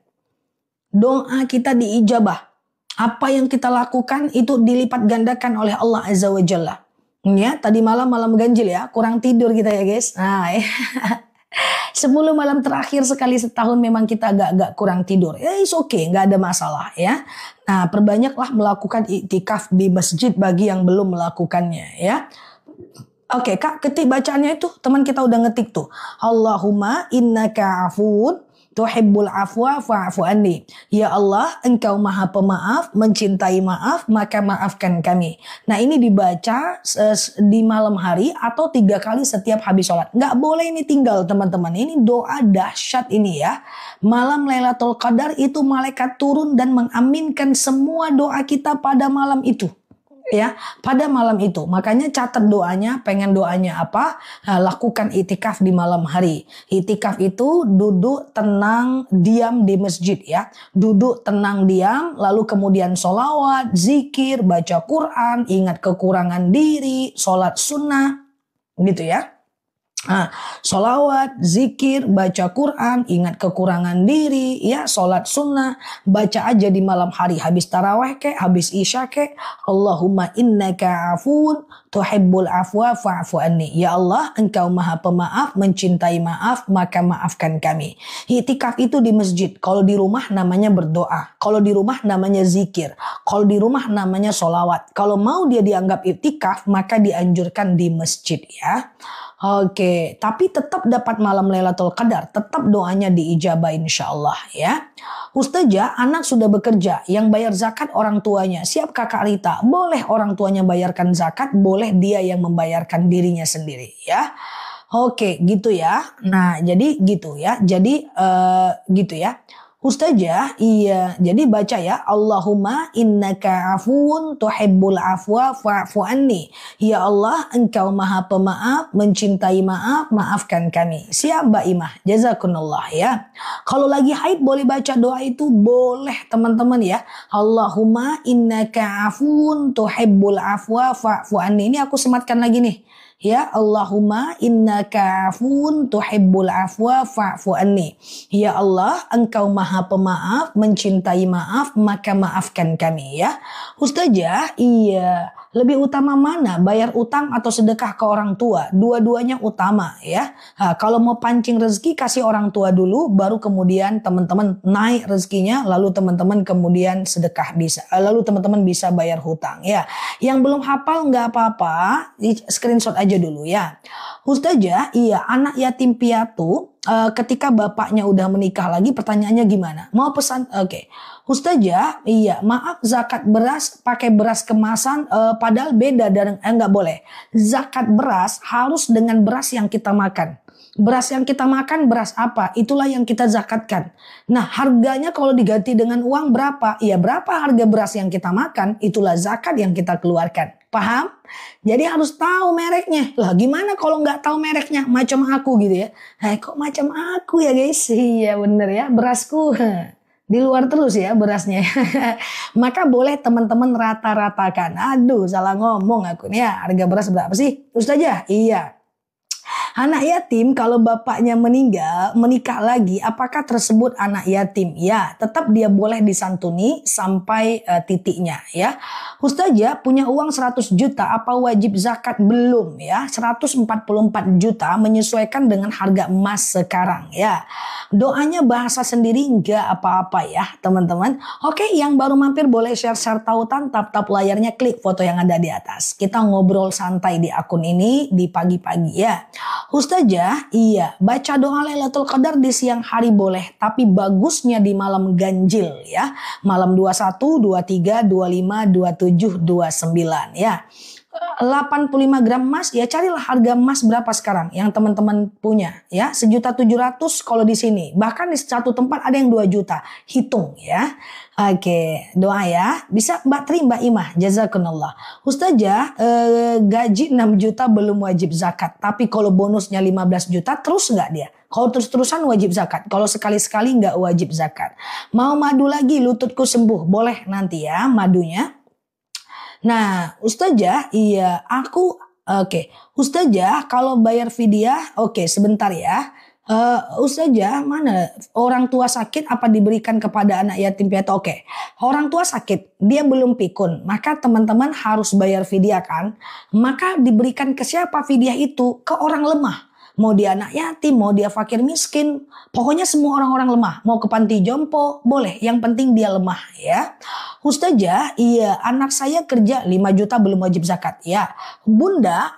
Doa kita diijabah. Apa yang kita lakukan itu dilipat gandakan oleh Allah Azza wa Jalla. Ya, tadi malam ganjil ya, kurang tidur kita ya guys. Nah, ya. 10 malam terakhir sekali setahun memang kita agak kurang tidur. Ya, it's okay, nggak ada masalah ya. Nah, perbanyaklah melakukan iktikaf di masjid bagi yang belum melakukannya ya. Oke, Kak, ketik bacaannya itu teman kita udah ngetik tuh. Allahumma innaka afun tuhibbul afwa fa'fu anni. Ya Allah, Engkau Maha Pemaaf, mencintai maaf, maka maafkan kami. Nah, ini dibaca di malam hari atau 3 kali setiap habis sholat. Nggak boleh ini tinggal, teman-teman. Ini doa dahsyat ini ya. Malam Lailatul Qadar itu malaikat turun dan mengaminkan semua doa kita pada malam itu. Ya, pada malam itu. Makanya catat doanya, pengen doanya apa? Nah, lakukan itikaf di malam hari. Itikaf itu duduk tenang, diam di masjid ya. Duduk tenang, diam, lalu kemudian sholawat, zikir, baca Quran, ingat kekurangan diri, sholat sunnah, gitu ya. Nah, sholawat, zikir, baca Quran, ingat kekurangan diri, ya, sholat sunnah, baca aja di malam hari, habis taraweh kek, habis isya kek, Allahumma innaka afun, tuhibbul afwa fa'fu anni. Ya Allah, Engkau Maha Pemaaf, mencintai maaf, maka maafkan kami. Iktikaf itu di masjid, kalau di rumah namanya berdoa, kalau di rumah namanya zikir, kalau di rumah namanya sholawat. Kalau mau dia dianggap iktikaf, maka dianjurkan di masjid ya. Oke, tapi tetap dapat malam Lailatul Qadar, tetap doanya diijabah insyaallah ya. Ustazah, anak sudah bekerja, yang bayar zakat orang tuanya. Siap Kakak Rita, boleh orang tuanya bayarkan zakat, boleh dia yang membayarkan dirinya sendiri ya. Oke, gitu ya. Nah, jadi gitu ya. Jadi gitu ya. Ustazah, iya. Jadi baca ya, Allahumma innaka afuun tuhibbul afwa fa'fu anni. Ya Allah, Engkau Maha Pemaaf, mencintai maaf, maafkan kami. Siap Mbak Imah, jazakumullah ya. Kalau lagi haid boleh baca doa itu, boleh teman-teman ya. Allahumma innaka afuun tuhibbul afwa fa'fu anni. Ini aku sematkan lagi nih. Ya Allahumma innaka afun tuhibbul afwa fa'fu anni. Ya Allah, Engkau Maha Pemaaf, mencintai maaf, maka maafkan kami ya. Ustazah, iya. Lebih utama mana? Bayar utang atau sedekah ke orang tua? Dua-duanya utama ya. Nah, kalau mau pancing rezeki kasih orang tua dulu, baru kemudian teman-teman naik rezekinya, lalu teman-teman kemudian sedekah bisa. Lalu teman-teman bisa bayar hutang ya. Yang belum hafal nggak apa-apa, screenshot aja dulu ya. Ustazah, iya, anak yatim piatu ketika bapaknya udah menikah lagi, pertanyaannya gimana? Mau pesan? Oke. Ustazah, iya, maaf zakat beras pakai beras kemasan padahal beda dari nggak boleh. Zakat beras harus dengan beras yang kita makan. Beras yang kita makan beras apa? Itulah yang kita zakatkan. Nah, harganya kalau diganti dengan uang berapa? Ya berapa harga beras yang kita makan, itulah zakat yang kita keluarkan. Paham? Jadi harus tahu mereknya. Lah gimana kalau nggak tahu mereknya? Macam aku gitu ya. Hai, kok macam aku ya guys? Iya bener ya, berasku di luar terus ya berasnya. Maka boleh teman-teman rata-ratakan. Aduh, salah ngomong aku nih ya. Harga beras berapa sih? Ustazah? Iya. Anak yatim kalau bapaknya meninggal, menikah lagi, apakah tersebut anak yatim? Ya, tetap dia boleh disantuni sampai titiknya ya. Ustazah punya uang 100 juta, apa wajib zakat? Belum ya. 144 juta menyesuaikan dengan harga emas sekarang ya. Doanya bahasa sendiri enggak apa-apa ya teman-teman. Oke, yang baru mampir boleh share-share tautan, tap-tap layarnya, klik foto yang ada di atas. Kita ngobrol santai di akun ini di pagi-pagi ya. Ustazah, iya, baca doa Lailatul Qadar di siang hari boleh, tapi bagusnya di malam ganjil ya. Malam 21, 23, 25, 27, 29 ya. 85 gram emas, ya carilah harga emas berapa sekarang yang teman-teman punya ya. 1.700.000 kalau di sini. Bahkan di satu tempat ada yang 2 juta. Hitung ya. Oke, doa ya. Bisa Mbak Tri, Mbak Imah, jazakumullah. Ustazah, gaji 6 juta belum wajib zakat. Tapi kalau bonusnya 15 juta terus nggak dia? Kalau terus-terusan wajib zakat. Kalau sekali-sekali nggak wajib zakat. Mau madu lagi, lututku sembuh. Boleh nanti ya madunya. Nah, Ustazah, iya, aku, oke. Ustazah, kalau bayar fidyah, oke, sebentar ya. Ustazah, mana orang tua sakit apa diberikan kepada anak yatim piatu? Oke, orang tua sakit, dia belum pikun, maka teman-teman harus bayar fidyah kan? Maka diberikan ke siapa fidyah itu? Ke orang lemah. Mau dia anak yatim, mau dia fakir miskin, pokoknya semua orang-orang lemah. Mau ke panti jompo, boleh. Yang penting dia lemah ya. Ustazah, iya anak saya kerja 5 juta belum wajib zakat. Ya, bunda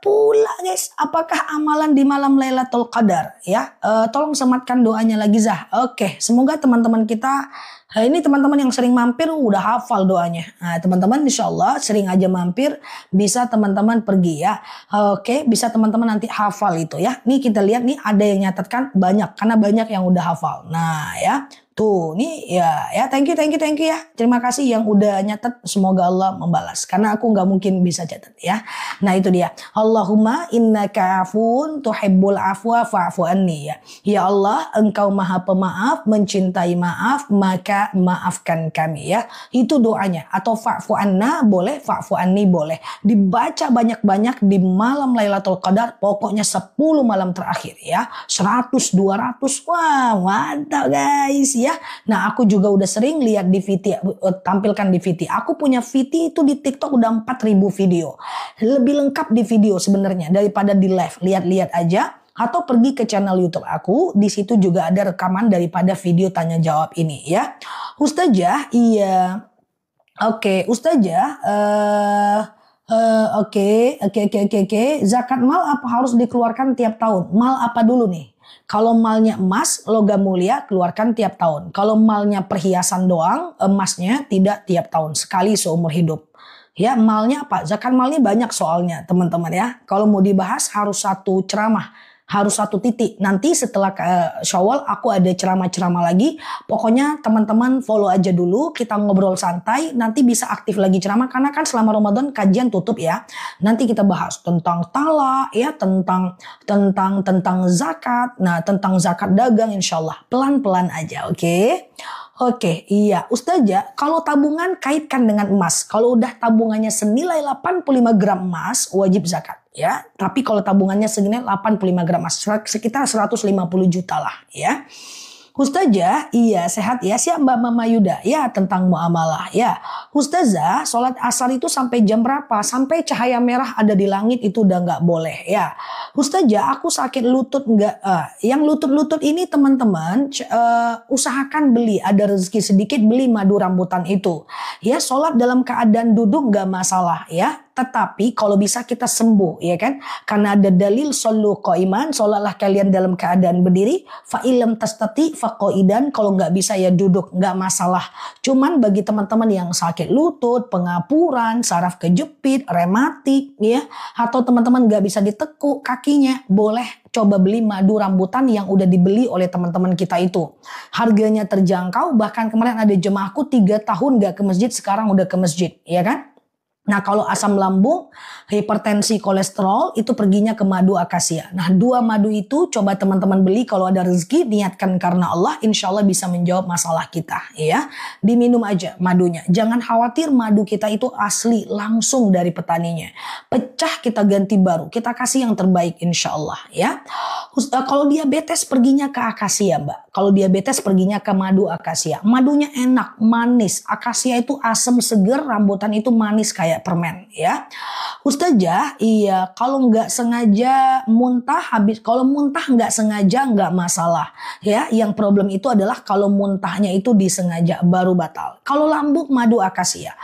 pula guys. Apakah amalan di malam Lailatul Qadar? Ya, tolong sematkan doanya lagi Zah. Oke, semoga teman-teman kita ini teman-teman yang sering mampir udah hafal doanya. Nah, teman-teman insya Allah sering aja mampir bisa teman-teman pergi ya. Oke, bisa teman-teman nanti hafal itu ya. Nih kita lihat nih ada yang nyatatkan banyak karena banyak yang udah hafal. Nah ya. Tuh, nih ya, thank you ya. Terima kasih yang udah nyatet. Semoga Allah membalas. Karena aku nggak mungkin bisa catat ya. Nah itu dia. Allahumma innaka afun tuhibbul afwa fa'fu anni ya. Ya Allah, Engkau Maha Pemaaf, mencintai maaf, maka maafkan kami ya. Itu doanya. Atau fa'fu anna boleh, fa'fu anni boleh. Dibaca banyak-banyak di malam Lailatul Qadar. Pokoknya 10 malam terakhir ya. 100, 200. Wah, mantap guys ya. Nah aku juga udah sering lihat di VT, tampilkan di VT. Aku punya VT itu di TikTok udah 4.000 video. Lebih lengkap di video sebenarnya daripada di live. Lihat-lihat aja atau pergi ke channel YouTube aku. Di situ juga ada rekaman daripada video tanya jawab ini ya. Ustazah, iya. Oke, Ustazah, oke. Zakat mal apa harus dikeluarkan tiap tahun? Mal apa dulu nih? Kalau malnya emas, logam mulia keluarkan tiap tahun. Kalau malnya perhiasan doang, emasnya tidak tiap tahun, sekali seumur hidup. Ya, malnya apa? Zakat malnya banyak soalnya, teman-teman ya. Kalau mau dibahas harus satu ceramah, harus satu titik. Nanti setelah Syawal aku ada ceramah-ceramah lagi. Pokoknya teman-teman follow aja dulu, kita ngobrol santai, nanti bisa aktif lagi ceramah karena kan selama Ramadan kajian tutup ya. Nanti kita bahas tentang talak ya, tentang zakat. Nah, tentang zakat dagang insyaallah. Pelan-pelan aja, oke? Oke, iya. Ustazah, kalau tabungan kaitkan dengan emas. Kalau udah tabungannya senilai 85 gram emas, wajib zakat. Ya, tapi kalau tabungannya senilai 85 gram emas, sekitar 150 juta lah ya. Ustazah, iya sehat ya. Siap Mbak Mama Yuda. Ya, tentang muamalah. Ya, Ustazah, sholat asar itu sampai jam berapa? Sampai cahaya merah ada di langit itu udah nggak boleh. Ya, Ustazah, aku sakit lutut nggak? Yang lutut-lutut ini teman-teman, usahakan beli. Ada rezeki sedikit beli madu rambutan itu. Ya, sholat dalam keadaan duduk nggak masalah ya. Tetapi kalau bisa kita sembuh ya kan. Karena ada dalil shollu qaiman, sholatlah kalian dalam keadaan berdiri. Fa illam tastati fa qaidan, kalau nggak bisa ya duduk, nggak masalah. Cuman bagi teman-teman yang sakit lutut, pengapuran, saraf kejepit, rematik ya, atau teman-teman nggak bisa ditekuk kakinya, boleh coba beli madu rambutan yang udah dibeli oleh teman-teman kita itu. Harganya terjangkau, bahkan kemarin ada jemaahku 3 tahun nggak ke masjid, sekarang udah ke masjid ya kan. Nah kalau asam lambung, hipertensi, kolesterol itu perginya ke madu akasia. Nah 2 madu itu coba teman-teman beli kalau ada rezeki, niatkan karena Allah, insya Allah bisa menjawab masalah kita ya. Diminum aja madunya. Jangan khawatir, madu kita itu asli langsung dari petaninya. Pecah kita ganti baru, kita kasih yang terbaik insya Allah ya. Kalau diabetes perginya ke akasia Mbak. Kalau diabetes perginya ke madu akasia. Madunya enak, manis. Akasia itu asam seger, rambutan itu manis kayak permen ya. Ustazah, iya kalau nggak sengaja muntah habis, kalau muntah nggak sengaja nggak masalah ya. Yang problem itu adalah kalau muntahnya itu disengaja baru batal. Kalau lambung madu akasia.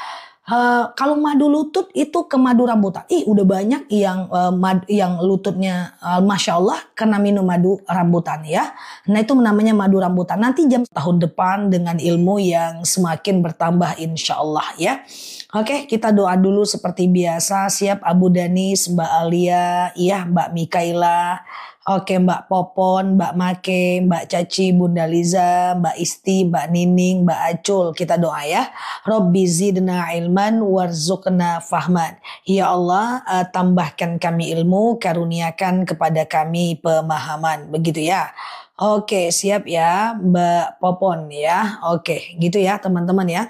Kalau madu lutut itu ke madu rambutan. Udah banyak yang lututnya Masya Allah kena minum madu rambutan ya. Nah itu namanya madu rambutan. Nanti jam tahun depan dengan ilmu yang semakin bertambah insya Allah ya. Oke, kita doa dulu seperti biasa. Siap Abu Danis, Mbak Alia, iya Mbak Mikaela. Oke, Mbak Popon, Mbak Make, Mbak Caci, Bunda Liza, Mbak Isti, Mbak Nining, Mbak Acul. Kita doa ya. Robbi zidna ilman warzuqna fahman. Ya Allah, tambahkan kami ilmu, karuniakan kepada kami pemahaman. Begitu ya. Oke, siap ya Mbak Popon ya. Oke, gitu ya teman-teman ya.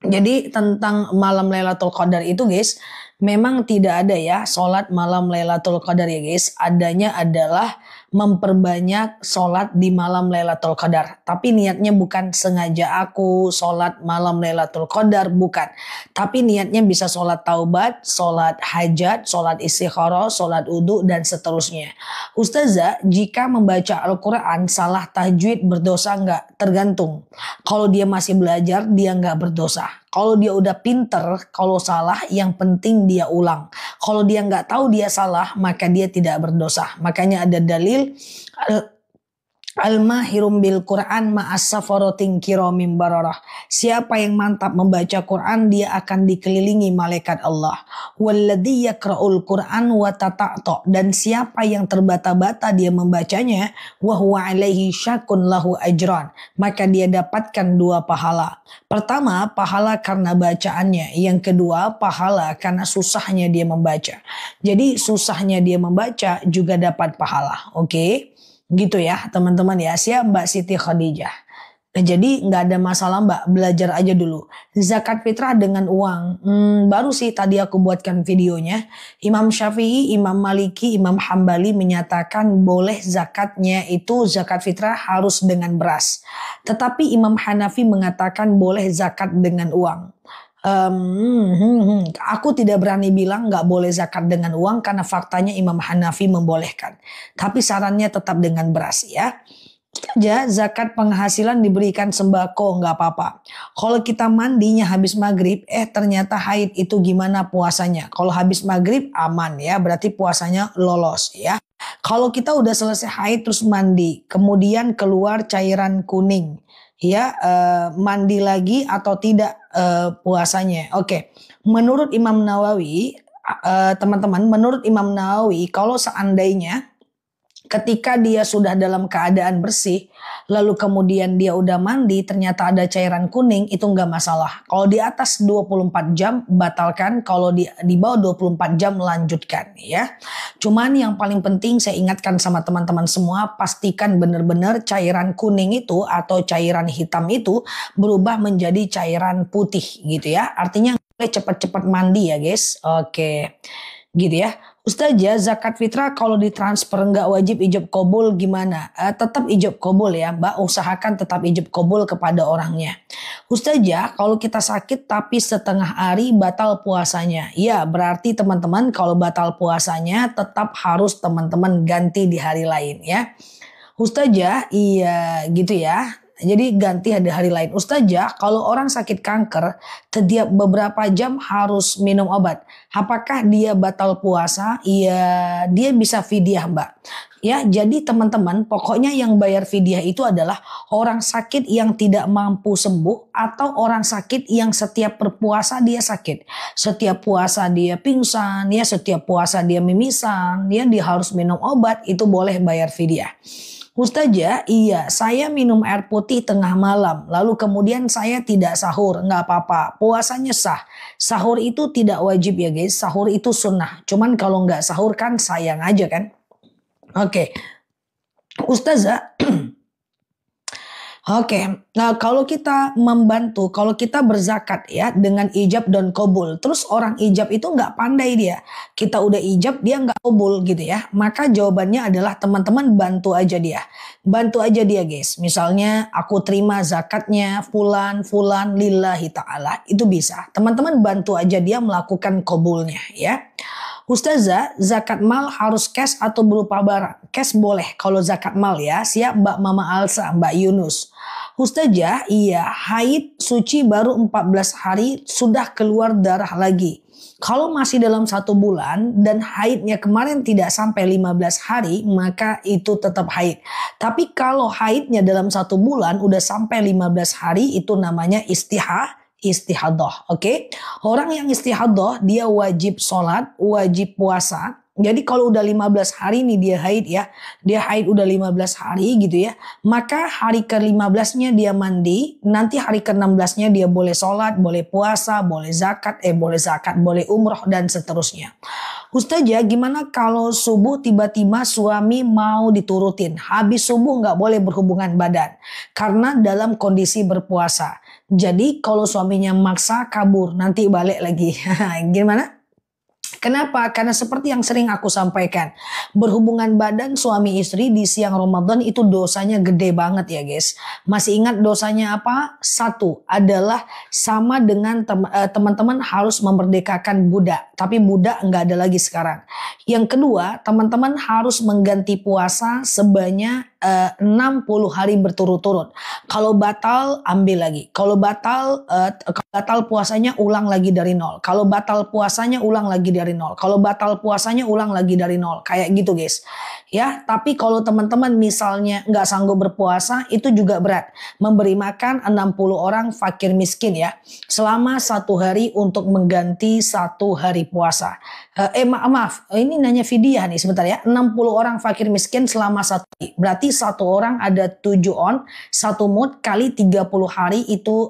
Jadi tentang malam Lailatul Qadar itu guys, Memang tidak ada ya sholat malam Lailatul Qadar ya guys. Adanya adalah memperbanyak sholat di malam Lailatul Qadar. Tapi niatnya bukan sengaja aku sholat malam Lailatul Qadar, bukan. Tapi niatnya bisa sholat taubat, sholat hajat, sholat istikharah, sholat udhu dan seterusnya. Ustazah, jika membaca Al-Quran salah tajwid berdosa nggak? Tergantung. Kalau dia masih belajar dia nggak berdosa. Kalau dia udah pinter, kalau salah yang penting dia ulang. Kalau dia nggak tahu dia salah, maka dia tidak berdosa. Makanya ada dalil Al-mahirum bil Quran ma'as-safaratin kiramim bararah. Siapa yang mantap membaca Quran, dia akan dikelilingi malaikat Allah. Walladzi yaqra'ul Quran wa tata'ta. Dan siapa yang terbata-bata dia membacanya, wa huwa alaihi syakun lahu ajran. Maka dia dapatkan 2 pahala. Pertama, pahala karena bacaannya. Yang kedua, pahala karena susahnya dia membaca. Jadi susahnya dia membaca juga dapat pahala. Oke? Gitu ya teman-teman ya. Siap Mbak Siti Khadijah. Nah, jadi nggak ada masalah Mbak, belajar aja dulu. Zakat fitrah dengan uang. Baru sih tadi aku buatkan videonya. Imam Syafi'i, Imam Maliki, Imam Hambali menyatakan boleh zakatnya itu zakat fitrah harus dengan beras. Tetapi Imam Hanafi mengatakan boleh zakat dengan uang. Aku tidak berani bilang nggak boleh zakat dengan uang karena faktanya Imam Hanafi membolehkan. Tapi sarannya tetap dengan beras ya. Saja zakat penghasilan diberikan sembako nggak apa-apa. Kalau kita mandinya habis maghrib, ternyata haid itu gimana puasanya? Kalau habis maghrib aman ya, berarti puasanya lolos ya. Kalau kita udah selesai haid terus mandi, kemudian keluar cairan kuning. Ya, mandi lagi atau tidak puasanya. Oke. Menurut Imam Nawawi, teman-teman, menurut Imam Nawawi kalau seandainya ketika dia sudah dalam keadaan bersih, lalu kemudian dia udah mandi, ternyata ada cairan kuning, itu nggak masalah. Kalau di atas 24 jam, batalkan. Kalau di bawah 24 jam, lanjutkan ya. Cuman yang paling penting saya ingatkan sama teman-teman semua, pastikan benar-benar cairan kuning itu atau cairan hitam itu berubah menjadi cairan putih gitu ya. Artinya boleh cepat-cepat mandi ya guys. Oke, gitu ya. Ustazah, zakat fitrah kalau ditransfer nggak wajib ijab qabul gimana? Tetap ijab qabul ya Mbak, usahakan tetap ijab qabul kepada orangnya. Ustazah, kalau kita sakit tapi setengah hari batal puasanya. Ya berarti teman-teman kalau batal puasanya tetap harus teman-teman ganti di hari lain ya. Ustazah, iya gitu ya. Jadi ganti di hari lain. Ustazah, kalau orang sakit kanker, setiap beberapa jam harus minum obat. Apakah dia batal puasa? Iya, dia bisa fidyah Mbak. Ya, jadi teman-teman, pokoknya yang bayar fidyah itu adalah orang sakit yang tidak mampu sembuh atau orang sakit yang setiap berpuasa dia sakit. Setiap puasa dia pingsan, ya setiap puasa dia mimisan, dia harus minum obat, itu boleh bayar fidyah. Ustazah, iya saya minum air putih tengah malam, lalu kemudian saya tidak sahur, nggak apa-apa, puasanya sah. Sahur itu tidak wajib ya guys, sahur itu sunnah. Cuman kalau nggak sahur kan sayang aja kan. Oke, Ustazah, Oke, nah kalau kita membantu, kalau kita berzakat ya dengan ijab dan qabul, terus orang ijab itu nggak pandai dia, kita udah ijab dia nggak qabul gitu ya, maka jawabannya adalah teman-teman bantu aja dia guys. Misalnya aku terima zakatnya fulan lillahi ta'ala, itu bisa. Teman-teman bantu aja dia melakukan qabulnya ya. Ustazah, zakat mal harus cash atau berupa barang? Cash boleh kalau zakat mal ya. Siap Mbak Mama Alsa, Mbak Yunus. Ustazah, iya haid suci baru 14 hari sudah keluar darah lagi. Kalau masih dalam 1 bulan dan haidnya kemarin tidak sampai 15 hari, maka itu tetap haid. Tapi kalau haidnya dalam 1 bulan udah sampai 15 hari, itu namanya istihadah, oke? Orang yang istihadah dia wajib sholat, wajib puasa. Jadi kalau udah 15 hari nih dia haid ya, dia haid udah 15 hari gitu ya, maka hari ke-15-nya dia mandi, nanti hari ke-16-nya dia boleh sholat, boleh puasa, boleh zakat, boleh umroh dan seterusnya. Ustazah, gimana kalau subuh tiba-tiba suami mau diturutin, habis subuh nggak boleh berhubungan badan karena dalam kondisi berpuasa. Jadi kalau suaminya maksa kabur nanti balik lagi. Gimana? Kenapa? Karena seperti yang sering aku sampaikan, berhubungan badan suami istri di siang Ramadan itu dosanya gede banget ya guys. Masih ingat dosanya apa? Satu adalah sama dengan teman-teman harus memerdekakan budak. Tapi budak nggak ada lagi sekarang. Yang kedua, teman-teman harus mengganti puasa sebanyak 60 hari berturut-turut. Kalau batal, ambil lagi. Kalau batal puasanya ulang lagi dari nol. Kalau batal puasanya ulang lagi dari nol. Kalau batal puasanya ulang lagi dari nol. Kayak gitu guys. Ya, tapi kalau teman-teman misalnya nggak sanggup berpuasa, itu juga berat. Memberi makan 60 orang fakir miskin ya. Selama 1 hari untuk mengganti 1 hari puasa. Maaf, ini nanya fidyah nih sebentar ya. 60 orang fakir miskin selama 1 hari. Berarti 1 orang ada 7 on, 1 mud kali 30 hari itu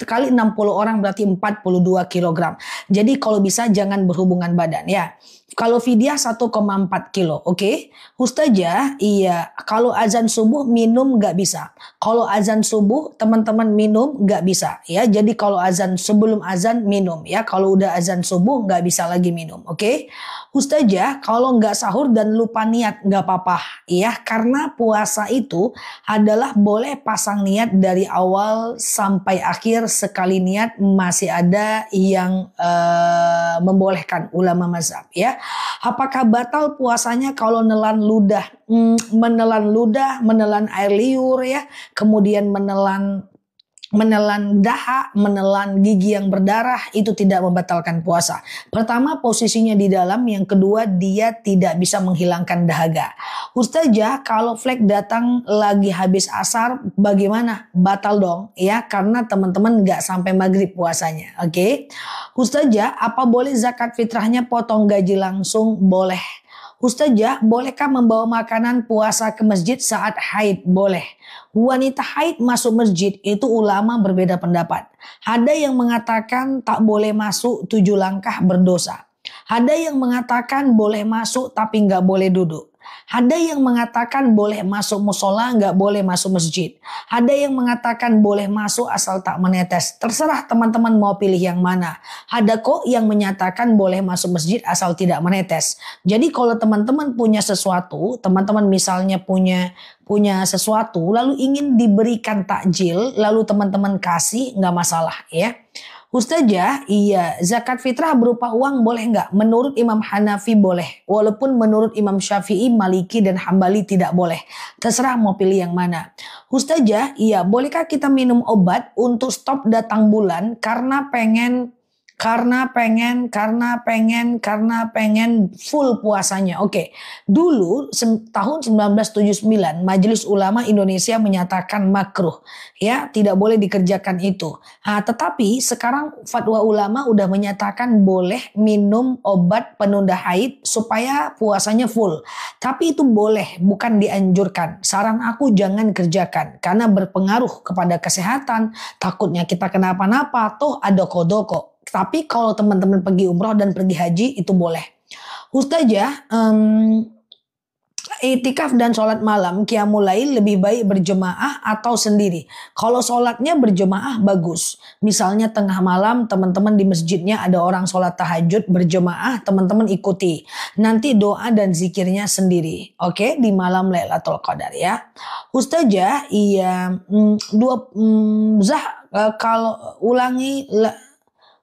kali 60 orang berarti 42 kilogram. Jadi kalau bisa jangan berhubungan badan ya. Kalau fidyah 1,4 kilo, oke? Ustazah, iya. Kalau azan subuh minum nggak bisa. Kalau azan subuh teman-teman minum nggak bisa, ya. Jadi kalau azan sebelum azan minum, ya. Kalau udah azan subuh nggak bisa lagi minum, oke? Ustazah, kalau nggak sahur dan lupa niat nggak apa-apa, ya. Karena puasa itu adalah boleh pasang niat dari awal sampai akhir, sekali niat masih ada yang membolehkan ulama mazhab, ya. Apakah batal puasanya kalau menelan ludah, menelan air liur ya, kemudian menelan dahak, menelan gigi yang berdarah, itu tidak membatalkan puasa. Pertama, posisinya di dalam. Yang kedua, dia tidak bisa menghilangkan dahaga. Ustazah, kalau flek datang lagi habis asar, bagaimana? Batal dong, ya, karena teman-teman nggak sampai maghrib puasanya. Oke. Ustazah, apa boleh zakat fitrahnya potong gaji langsung? Boleh. Ustazah, bolehkah membawa makanan puasa ke masjid saat haid? Boleh. Wanita haid masuk masjid itu ulama berbeda pendapat. Ada yang mengatakan tak boleh masuk 7 langkah berdosa. Ada yang mengatakan boleh masuk tapi nggak boleh duduk. Ada yang mengatakan boleh masuk musola, nggak boleh masuk masjid. Ada yang mengatakan boleh masuk asal tak menetes. Terserah teman-teman mau pilih yang mana. Ada kok yang menyatakan boleh masuk masjid asal tidak menetes. Jadi kalau teman-teman punya sesuatu, teman-teman misalnya punya sesuatu, lalu ingin diberikan takjil, lalu teman-teman kasih, nggak masalah ya. Ustazah, iya, zakat fitrah berupa uang boleh nggak? Menurut Imam Hanafi boleh. Walaupun menurut Imam Syafi'i, Maliki, dan Hambali tidak boleh. Terserah mau pilih yang mana. Ustazah, iya, bolehkah kita minum obat untuk stop datang bulan karena pengen full puasanya. Oke. Dulu tahun 1979 Majelis Ulama Indonesia menyatakan makruh, ya, tidak boleh dikerjakan itu. Tetapi sekarang fatwa ulama udah menyatakan boleh minum obat penunda haid supaya puasanya full. Tapi itu boleh, bukan dianjurkan. Saran aku jangan kerjakan karena berpengaruh kepada kesehatan. Takutnya kita kenapa-napa, toh ada kodok. Tapi kalau teman-teman pergi umroh dan pergi haji itu boleh. Ustazah, itikaf dan sholat malam qiyamul lail lebih baik berjemaah atau sendiri? Kalau sholatnya berjemaah bagus. Misalnya tengah malam teman-teman di masjidnya ada orang sholat tahajud berjemaah, teman-teman ikuti. Nanti doa dan zikirnya sendiri. Oke, di malam Lailatul Qadar ya. Ustazah, iya, kalau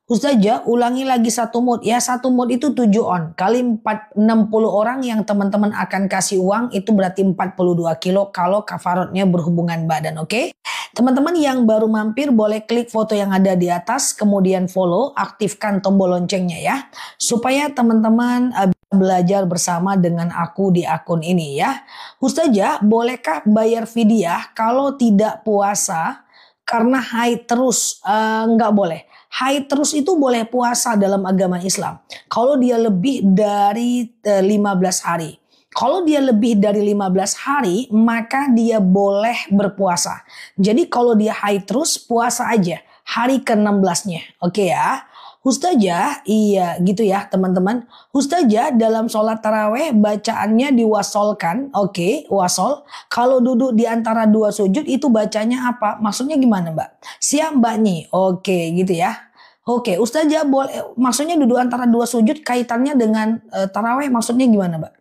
Ustazah, ulangi lagi 1 mud. Ya, 1 mud itu 7 on. Kali 60 orang yang teman-teman akan kasih uang itu berarti 42 kilo kalau kafaratnya berhubungan badan. Oke? Teman-teman yang baru mampir boleh klik foto yang ada di atas. Kemudian follow, aktifkan tombol loncengnya ya. Supaya teman-teman belajar bersama dengan aku di akun ini ya. Ustazah, bolehkah bayar fidyah kalau tidak puasa karena haid terus? Nggak boleh. Haid terus itu boleh puasa dalam agama Islam. Kalau dia lebih dari 15 hari. Kalau dia lebih dari 15 hari, maka dia boleh berpuasa. Jadi kalau dia haid terus, puasa aja. Hari ke-16-nya. Oke ya. Ustazah, iya gitu ya teman-teman. Ustazah, dalam sholat taraweh bacaannya diwasolkan. Oke, wasol. Kalau duduk di antara 2 sujud itu bacanya apa? Maksudnya gimana Mbak? Siap Mbak Nyi. Oke gitu ya. Oke, Ustazah boleh maksudnya duduk antara dua sujud kaitannya dengan taraweh maksudnya gimana, Mbak?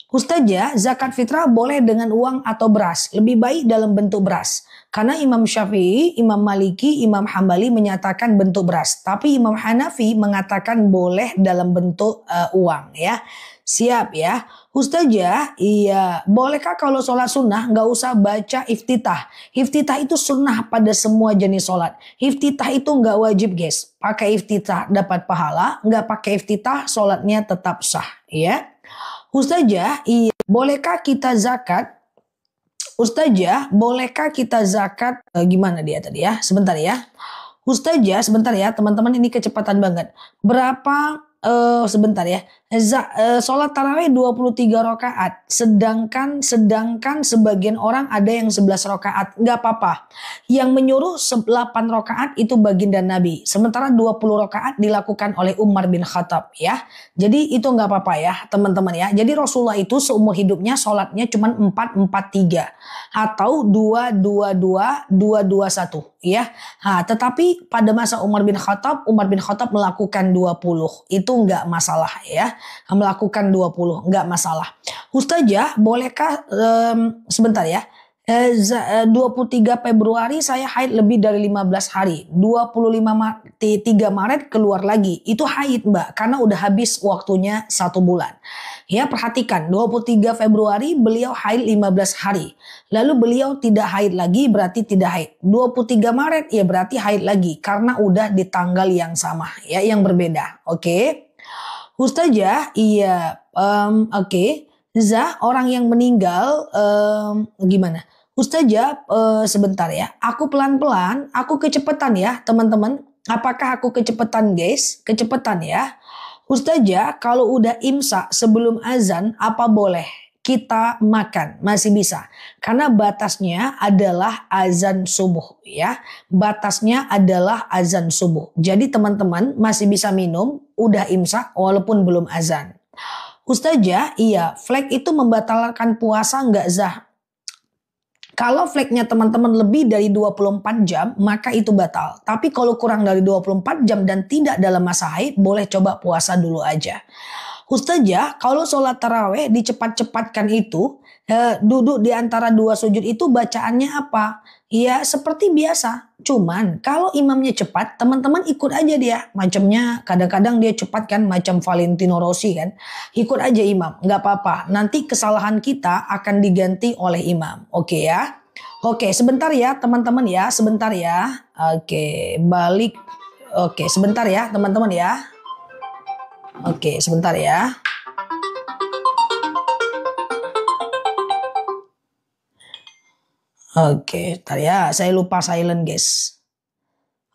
Ustazah, zakat fitrah boleh dengan uang atau beras. Lebih baik dalam bentuk beras. Karena Imam Syafi'i, Imam Maliki, Imam Hambali menyatakan bentuk beras. Tapi Imam Hanafi mengatakan boleh dalam bentuk uang ya. Siap ya. Ustazah, iya. Bolehkah kalau sholat sunnah nggak usah baca iftitah? Iftitah itu sunnah pada semua jenis sholat. Iftitah itu nggak wajib guys. Pakai iftitah dapat pahala. Nggak pakai iftitah sholatnya tetap sah ya. Ustazah, iya. Bolehkah kita zakat? Ustazah, bolehkah kita zakat? Gimana dia tadi ya? Sebentar ya. Ustazah, sebentar ya. Teman-teman ini kecepatan banget. Berapa sebentar ya. Sholat tarawih 23 rakaat. Sedangkan sebagian orang ada yang 11 rakaat. Nggak apa-apa. Yang menyuruh 8 rakaat itu baginda Nabi. Sementara 20 rakaat dilakukan oleh Umar bin Khattab ya. Jadi itu nggak apa-apa ya teman-teman ya. Jadi Rasulullah itu seumur hidupnya sholatnya cuma 4-4-3 atau 2-2-2-2-2-1 ya. Nah, tetapi pada masa Umar bin Khattab melakukan 20. Itu nggak masalah ya. Melakukan 20 nggak masalah. Ustazah, bolehkah sebentar ya. 23 Februari saya haid lebih dari 15 hari. 3 Maret keluar lagi. Itu haid Mbak karena udah habis waktunya 1 bulan. Ya perhatikan 23 Februari beliau haid 15 hari. Lalu beliau tidak haid lagi berarti tidak haid. 23 Maret ya berarti haid lagi karena udah di tanggal yang sama ya yang berbeda. Oke. Ustazah, iya, oke. Zah, orang yang meninggal, gimana? Ustazah, sebentar ya. Aku pelan-pelan, aku kecepatan ya, teman-teman. Apakah aku kecepatan, guys? Kecepatan ya. Ustazah, kalau udah imsak sebelum azan, apa boleh? Kita makan, masih bisa. Karena batasnya adalah azan subuh ya. Batasnya adalah azan subuh. Jadi teman-teman masih bisa minum, udah imsak walaupun belum azan. Ustazah, iya, flek itu membatalkan puasa nggak Zah? Kalau fleknya teman-teman lebih dari 24 jam, maka itu batal. Tapi kalau kurang dari 24 jam dan tidak dalam masa haid, boleh coba puasa dulu aja. Ustazah, kalau sholat taraweh dicepat-cepatkan itu, duduk di antara dua sujud itu bacaannya apa? Ya seperti biasa. Cuman kalau imamnya cepat, teman-teman ikut aja dia. Macamnya kadang-kadang dia cepat kan, macam Valentino Rossi kan. Ikut aja imam, nggak apa-apa. Nanti kesalahan kita akan diganti oleh imam. Oke ya? Oke, sebentar ya teman-teman ya, sebentar ya. Oke, balik. Oke, sebentar ya teman-teman ya. Oke, sebentar ya. Oke, bentar ya. Saya lupa silent, guys.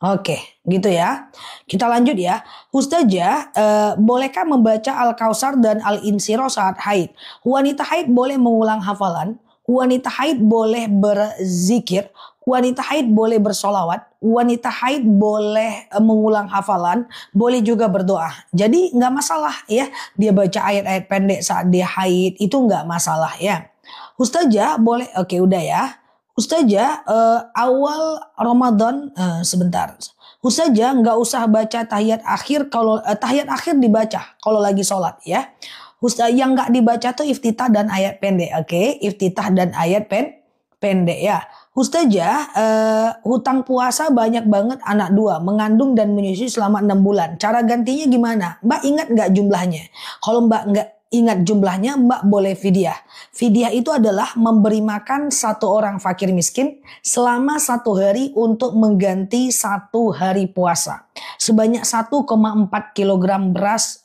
Oke, gitu ya. Kita lanjut ya. Ustazah, bolehkah membaca Al-Kausar dan Al-Insyirah saat haid? Wanita haid boleh mengulang hafalan. Wanita haid boleh berzikir. Wanita haid boleh bersolawat. Wanita haid boleh mengulang hafalan. Boleh juga berdoa. Jadi nggak masalah ya. Dia baca ayat-ayat pendek saat dia haid. Itu nggak masalah ya. Ustazah boleh. Oke udah ya. Ustazah awal Ramadan. Sebentar. Ustazah nggak usah baca tahiyat akhir. Kalau tahiyat akhir dibaca. Kalau lagi sholat ya. Ustazah yang nggak dibaca tuh iftitah dan ayat pendek. Oke. Iftitah dan ayat pendek ya. Ustazah, hutang puasa banyak banget anak 2, mengandung dan menyusui selama 6 bulan. Cara gantinya gimana? Mbak ingat nggak jumlahnya? Kalau Mbak nggak ingat jumlahnya, Mbak boleh fidyah. Fidyah itu adalah memberi makan 1 orang fakir miskin selama 1 hari untuk mengganti 1 hari puasa. Sebanyak 1,4 kilogram beras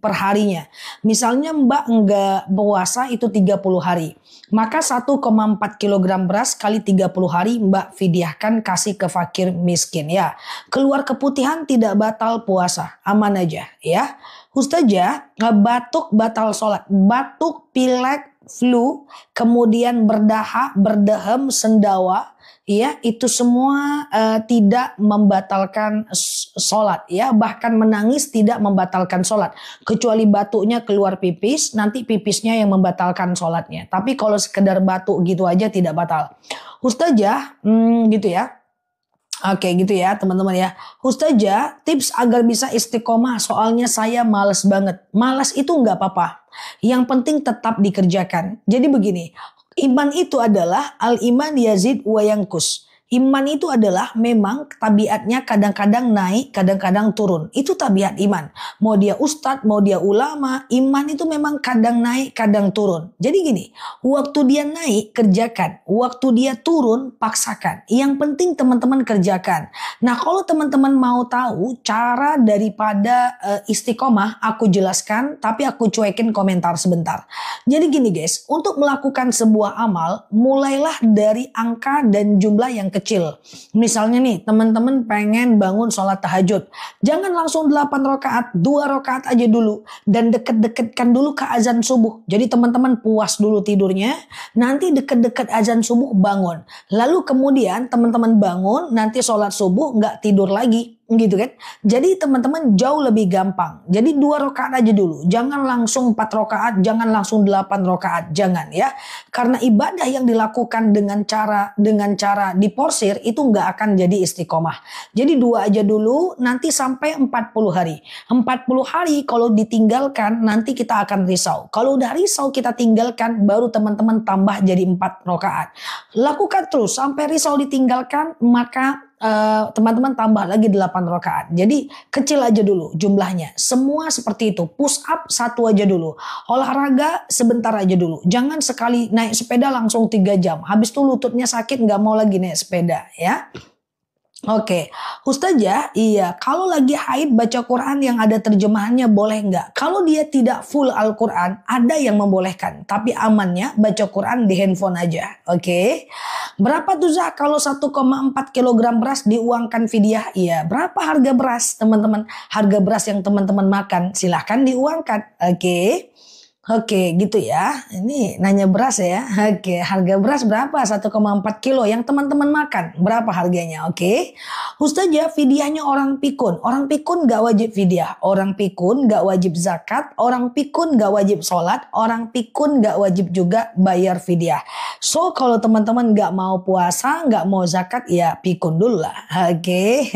per harinya. Misalnya Mbak nggak puasa itu 30 hari. Maka 1,4 kilogram beras kali 30 hari Mbak fidyahkan kasih ke fakir miskin ya. Keluar keputihan tidak batal puasa. Aman aja ya. Ustazah, batuk batal sholat. Batuk, pilek, flu, kemudian berdahak, berdehem, sendawa. Ya, itu semua tidak membatalkan sholat ya, bahkan menangis tidak membatalkan sholat kecuali batuknya keluar pipis, nanti pipisnya yang membatalkan sholatnya. Tapi kalau sekedar batuk gitu aja tidak batal. Ustazah gitu ya. Oke gitu ya teman-teman ya. Ustazah, tips agar bisa istiqomah soalnya saya males banget. Malas itu nggak apa-apa. Yang penting tetap dikerjakan. Jadi begini, iman itu adalah al-iman yazid wa yankus. Iman itu adalah memang tabiatnya kadang-kadang naik, kadang-kadang turun. Itu tabiat iman. Mau dia ustadz, mau dia ulama, iman itu memang kadang naik, kadang turun. Jadi gini, waktu dia naik, kerjakan. Waktu dia turun, paksakan. Yang penting teman-teman kerjakan. Nah, kalau teman-teman mau tahu cara daripada istiqomah, aku jelaskan, tapi aku cuekin komentar sebentar. Jadi gini guys, untuk melakukan sebuah amal, mulailah dari angka dan jumlah yang kecil. Misalnya nih, teman-teman pengen bangun sholat tahajud. Jangan langsung 8 rakaat, 2 rakaat aja dulu. Dan deket-deketkan dulu ke azan subuh. Jadi teman-teman puas dulu tidurnya. Nanti deket-deket azan subuh bangun. Lalu kemudian teman-teman bangun, nanti sholat subuh nggak tidur lagi. Gitu kan. Jadi teman-teman jauh lebih gampang. Jadi 2 rakaat aja dulu. Jangan langsung 4 rakaat, jangan langsung 8 rakaat. Jangan ya. Karena ibadah yang dilakukan dengan cara diporsir itu nggak akan jadi istiqomah. Jadi 2 aja dulu, nanti sampai 40 hari. 40 hari kalau ditinggalkan nanti kita akan risau. Kalau udah risau kita tinggalkan, baru teman-teman tambah jadi 4 rakaat. Lakukan terus sampai risau ditinggalkan, maka teman-teman tambah lagi 8 rakaat. Jadi kecil aja dulu jumlahnya. Semua seperti itu. Push up 1 aja dulu. Olahraga sebentar aja dulu. Jangan sekali naik sepeda langsung 3 jam. Habis itu lututnya sakit nggak mau lagi naik sepeda ya. Oke, Ustazah, iya, kalau lagi haid baca Quran yang ada terjemahannya boleh nggak? Kalau dia tidak full Al-Quran, ada yang membolehkan. Tapi amannya baca Quran di handphone aja. Oke, berapa tuh Zah kalau 1,4 kilogram beras diuangkan fidyah? Iya, berapa harga beras teman-teman? Harga beras yang teman-teman makan, silahkan diuangkan. Oke. Oke gitu ya. Ini nanya beras ya. Oke, harga beras berapa? 1,4 kilo yang teman-teman makan. Berapa harganya? Oke. Ustazah, fidyahnya orang pikun. Orang pikun gak wajib fidyah. Orang pikun gak wajib zakat. Orang pikun gak wajib sholat. Orang pikun gak wajib juga bayar fidyah. So kalau teman-teman gak mau puasa, gak mau zakat, ya pikun dulu lah. Oke.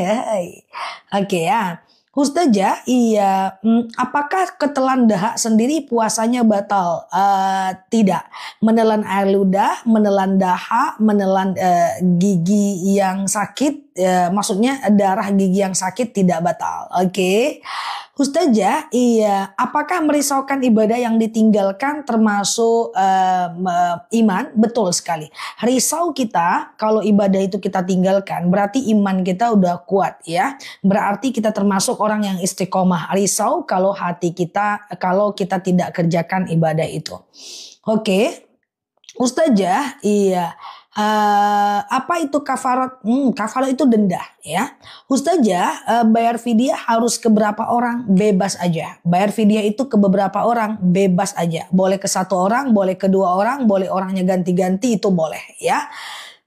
Oke ya. Ustazah, iya, apakah ketelan dahak sendiri puasanya batal? Tidak. Menelan air ludah, menelan dahak, menelan gigi yang sakit, maksudnya darah gigi yang sakit tidak batal. Oke. Ustazah, iya, apakah merisaukan ibadah yang ditinggalkan termasuk iman? Betul sekali. Risau kita kalau ibadah itu kita tinggalkan berarti iman kita udah kuat ya. Berarti kita termasuk orang yang istiqomah. Risau kalau hati kita, kalau kita tidak kerjakan ibadah itu. Oke. Ustazah, iya. Apa itu kafarat? Kafarat itu denda ya. Ustazah, bayar fidyah harus ke berapa orang? Bebas aja. Bayar fidyah itu ke beberapa orang, bebas aja. Boleh ke 1 orang, boleh ke 2 orang, boleh orangnya ganti-ganti, itu boleh ya.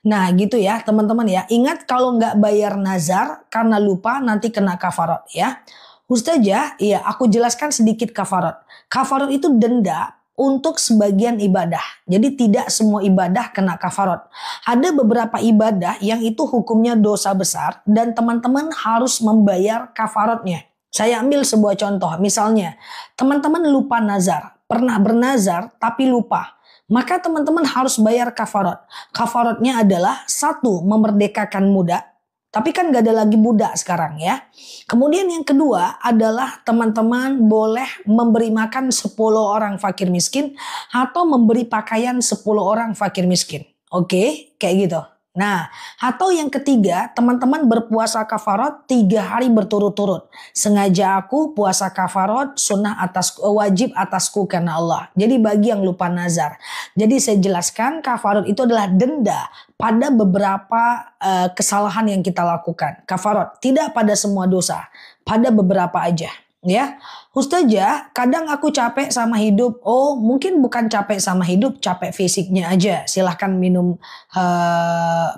Nah gitu ya teman-teman ya. Ingat kalau nggak bayar nazar karena lupa nanti kena kafarat ya. Ustazah, iya aku jelaskan sedikit kafarat. Kafarat itu denda untuk sebagian ibadah. Jadi tidak semua ibadah kena kafarat. Ada beberapa ibadah yang itu hukumnya dosa besar dan teman-teman harus membayar kafaratnya. Saya ambil sebuah contoh. Misalnya teman-teman lupa nazar. Pernah bernazar tapi lupa. Maka teman-teman harus bayar kafarat. Kafaratnya adalah 1, memerdekakan budak. Tapi kan gak ada lagi budak sekarang ya. Kemudian yang kedua adalah teman-teman boleh memberi makan 10 orang fakir miskin atau memberi pakaian 10 orang fakir miskin. Oke, kayak gitu. Nah, atau yang ketiga, teman-teman berpuasa kafarat 3 hari berturut-turut. Sengaja aku puasa kafarat sunnah wajib atasku karena Allah. Jadi bagi yang lupa nazar. Jadi saya jelaskan kafarat itu adalah denda pada beberapa kesalahan yang kita lakukan. Kafarat tidak pada semua dosa, pada beberapa aja. Ya, Ustazah, kadang aku capek sama hidup. Oh, mungkin bukan capek sama hidup, capek fisiknya aja. Silahkan minum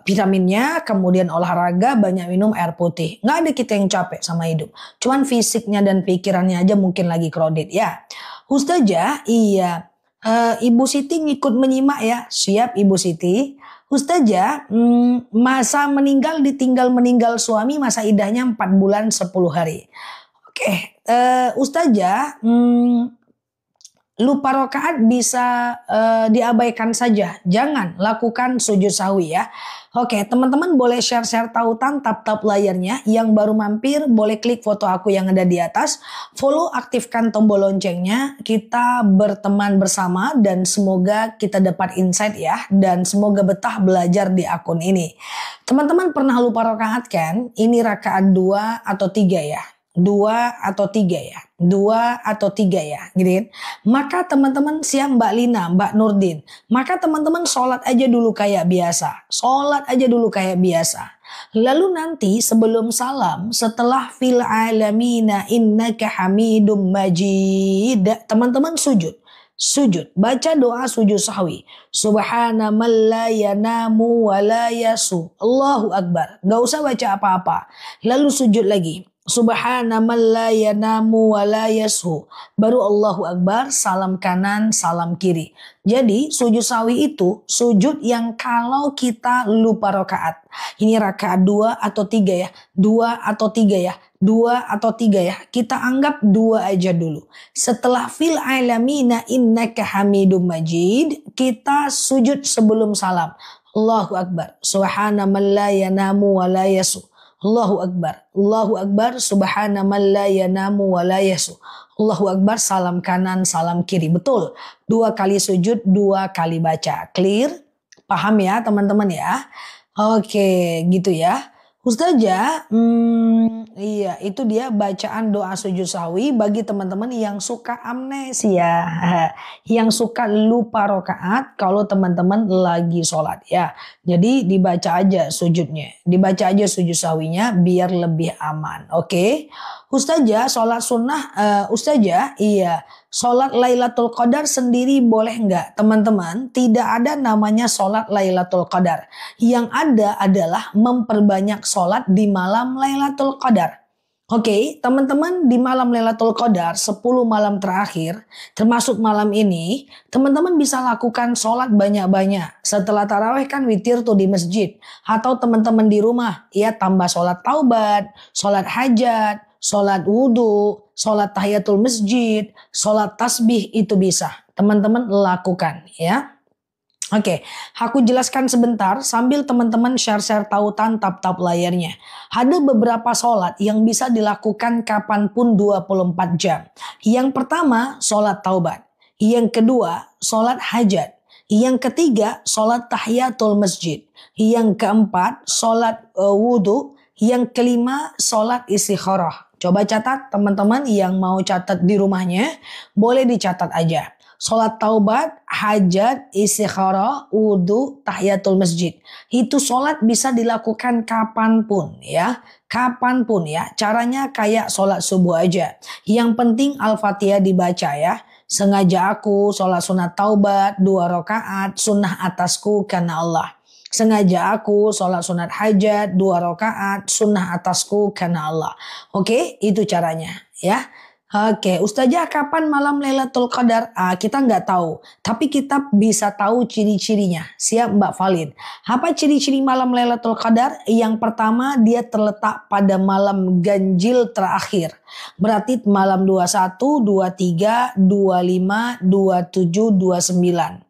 vitaminnya, kemudian olahraga, banyak minum air putih. Nggak ada kita yang capek sama hidup. Cuman fisiknya dan pikirannya aja mungkin lagi crowded ya. Ustazah, iya. Ibu Siti ngikut menyimak ya. Siap Ibu Siti. Ustazah, masa meninggal ditinggal meninggal suami masa idahnya 4 bulan 10 hari. Oke, Ustazah, lupa rokaat bisa diabaikan saja. Jangan lakukan sujud sahwi ya. Oke, teman-teman boleh share-share tautan tap-tap layarnya. Yang baru mampir boleh klik foto aku yang ada di atas. Follow, aktifkan tombol loncengnya. Kita berteman bersama dan semoga kita dapat insight ya. Dan semoga betah belajar di akun ini. Teman-teman pernah lupa rokaat kan? Ini rakaat 2 atau 3 ya. 2 atau 3 ya. 2 atau 3 ya, gitu kan. Maka teman-teman siap Mbak Lina, Mbak Nurdin. Maka teman-teman sholat aja dulu kayak biasa. Sholat aja dulu kayak biasa. Lalu nanti sebelum salam, setelah fil alamina innaka hamidum majid, teman-teman sujud. Sujud, baca doa sujud sahwi. Subhana man la yanamu wa la yasu. Allahu Akbar. Gak usah baca apa-apa. Lalu sujud lagi. Subhana man la yanamu wa la yasu. Baru Allahu Akbar, salam kanan, salam kiri. Jadi sujud sahwi itu sujud yang kalau kita lupa rakaat. Ini rakaat 2 atau 3 ya. 2 atau 3 ya. 2 atau 3 ya. Kita anggap 2 aja dulu. Setelah fil alamina innaka hamidum majid, kita sujud sebelum salam. Allahu Akbar. Subhana man la yanamu wa la yasu. Allahu Akbar. Allahu Akbar. Subhana man la yanamu wa la yasu. Allahu Akbar. Salam kanan, salam kiri. Betul. 2 kali sujud, 2 kali baca. Clear? Paham ya teman-teman ya? Oke, gitu ya. Ustazah, iya itu dia bacaan doa sujud sahwi bagi teman-teman yang suka amnesia, yang suka lupa rokaat kalau teman-teman lagi sholat ya. Jadi dibaca aja sujudnya, dibaca aja sujud sahwinya biar lebih aman. Oke, Ustazah sholat sunnah, Ustazah iya. Sholat Lailatul Qadar sendiri boleh nggak? Teman-teman, tidak ada namanya sholat Lailatul Qadar. Yang ada adalah memperbanyak sholat di malam Lailatul Qadar. Oke, teman-teman di malam Lailatul Qadar 10 malam terakhir, termasuk malam ini, teman-teman bisa lakukan sholat banyak-banyak. Setelah tarawih kan witir tuh di masjid. Atau teman-teman di rumah, ya tambah sholat taubat, sholat hajat, sholat wudhu, sholat tahiyatul masjid, sholat tasbih itu bisa. Teman-teman lakukan ya. Oke, aku jelaskan sebentar sambil teman-teman share-share tautan tap-tap layarnya. Ada beberapa sholat yang bisa dilakukan kapanpun 24 jam. Yang pertama, sholat taubat. Yang kedua, sholat hajat. Yang ketiga, sholat tahiyatul masjid. Yang keempat, sholat wudhu. Yang kelima, sholat istikharah. Coba catat teman-teman yang mau catat di rumahnya, boleh dicatat aja. Sholat taubat, hajat, istikharah, wudhu, tahiyatul masjid. Itu sholat bisa dilakukan kapanpun ya. Kapanpun ya. Caranya kayak sholat subuh aja. Yang penting Al-Fatihah dibaca ya. Sengaja aku sholat sunat taubat 2 rakaat, sunnah atasku karena Allah. Sengaja aku sholat sunat hajat 2 rakaat, sunnah atasku karena Allah. Oke, itu caranya ya. Oke, Ustazah kapan malam Lailatul Qadar? Kita nggak tahu, tapi kita bisa tahu ciri-cirinya. Siap Mbak Valid. Apa ciri-ciri malam Lailatul Qadar? Yang pertama, dia terletak pada malam ganjil terakhir. Berarti malam 21, 23, 25, 27, 29.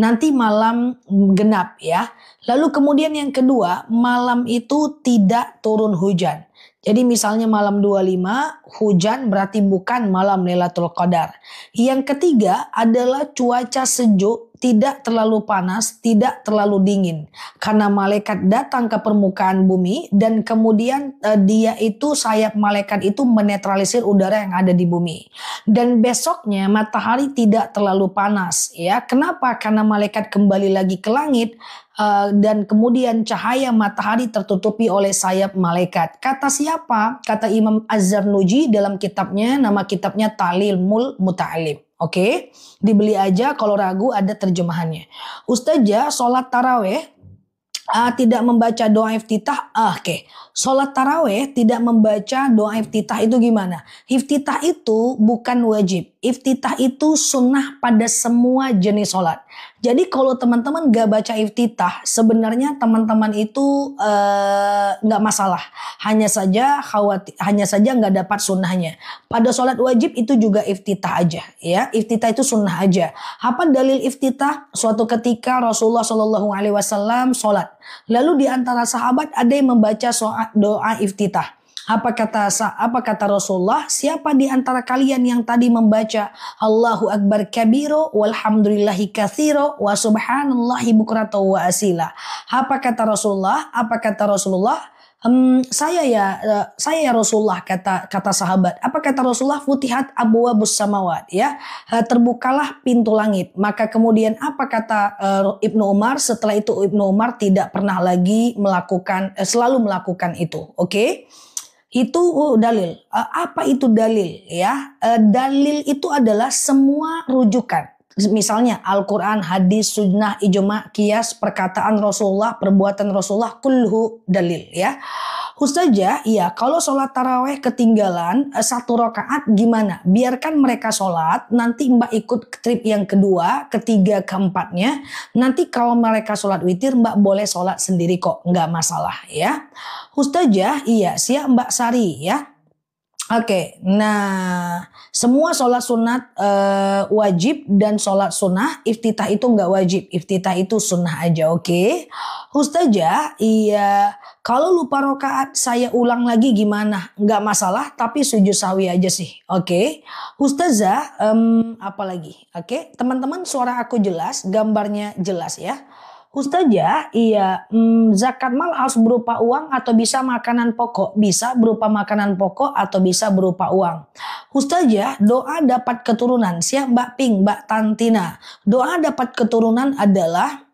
Nanti malam genap ya. Lalu kemudian yang kedua, malam itu tidak turun hujan. Jadi misalnya malam 25 hujan berarti bukan malam Lailatul Qadar. Yang ketiga adalah cuaca sejuk, tidak terlalu panas, tidak terlalu dingin. Karena malaikat datang ke permukaan bumi dan kemudian dia itu sayap malaikat itu menetralisir udara yang ada di bumi. Dan besoknya matahari tidak terlalu panas ya. Kenapa? Karena malaikat kembali lagi ke langit. Dan kemudian cahaya matahari tertutupi oleh sayap malaikat. Kata siapa? Kata Imam Az-Zarnuji dalam kitabnya, nama kitabnya Ta'limul Muta'alim. Oke, dibeli aja kalau ragu ada terjemahannya. Ustazah sholat taraweh tidak membaca doa iftitah. Oke. Sholat taraweh tidak membaca doa iftitah itu gimana? Iftitah itu bukan wajib. Iftitah itu sunnah pada semua jenis sholat. Jadi kalau teman-teman gak baca iftitah, sebenarnya teman-teman itu gak masalah. Hanya saja gak dapat sunnahnya. Pada sholat wajib itu juga iftitah aja, ya. Iftitah itu sunnah aja. Apa dalil iftitah? Suatu ketika Rasulullah SAW sholat. Lalu di antara sahabat ada yang membaca doa iftitah. Apa kata Rasulullah? Siapa di antara kalian yang tadi membaca Allahu Akbar kabiro walhamdulillahi katsiro wa subhanallahi bukrata wa asila? Apa kata Rasulullah? Saya ya Rasulullah, kata sahabat. Apa kata Rasulullah? Futihat abwabus samawat, ya. Terbukalah pintu langit. Maka kemudian apa kata Ibnu Umar? Setelah itu Ibnu Umar tidak pernah lagi selalu melakukan itu. Oke? Itu dalil. Apa itu dalil, ya? Dalil itu adalah semua rujukan. Misalnya Al-Quran, hadis, sunnah, ijma, qiyas, perkataan Rasulullah, perbuatan Rasulullah, kulhu dalil, ya. Ustazah, iya, kalau sholat taraweh ketinggalan 1 rakaat gimana? Biarkan mereka sholat, nanti Mbak ikut trip yang kedua, ketiga, keempatnya. Nanti kalau mereka sholat witir, Mbak boleh sholat sendiri kok, nggak masalah, ya. Ustazah, iya, siap Mbak Sari, ya. Oke, nah semua sholat sunat wajib dan sholat sunnah, iftitah itu nggak wajib, iftitah itu sunnah aja, oke? Ustazah, iya, kalau lupa rokaat saya ulang lagi gimana? Nggak masalah, tapi sujud sahwi aja sih, oke? Ustazah, apa lagi? Oke, teman-teman suara aku jelas, gambarnya jelas ya? Ustazah, iya, zakat mal harus berupa uang atau bisa makanan pokok? Bisa berupa makanan pokok atau bisa berupa uang. Ustazah, doa dapat keturunan. Siap Mbak Pink, Mbak Tantina. Doa dapat keturunan adalah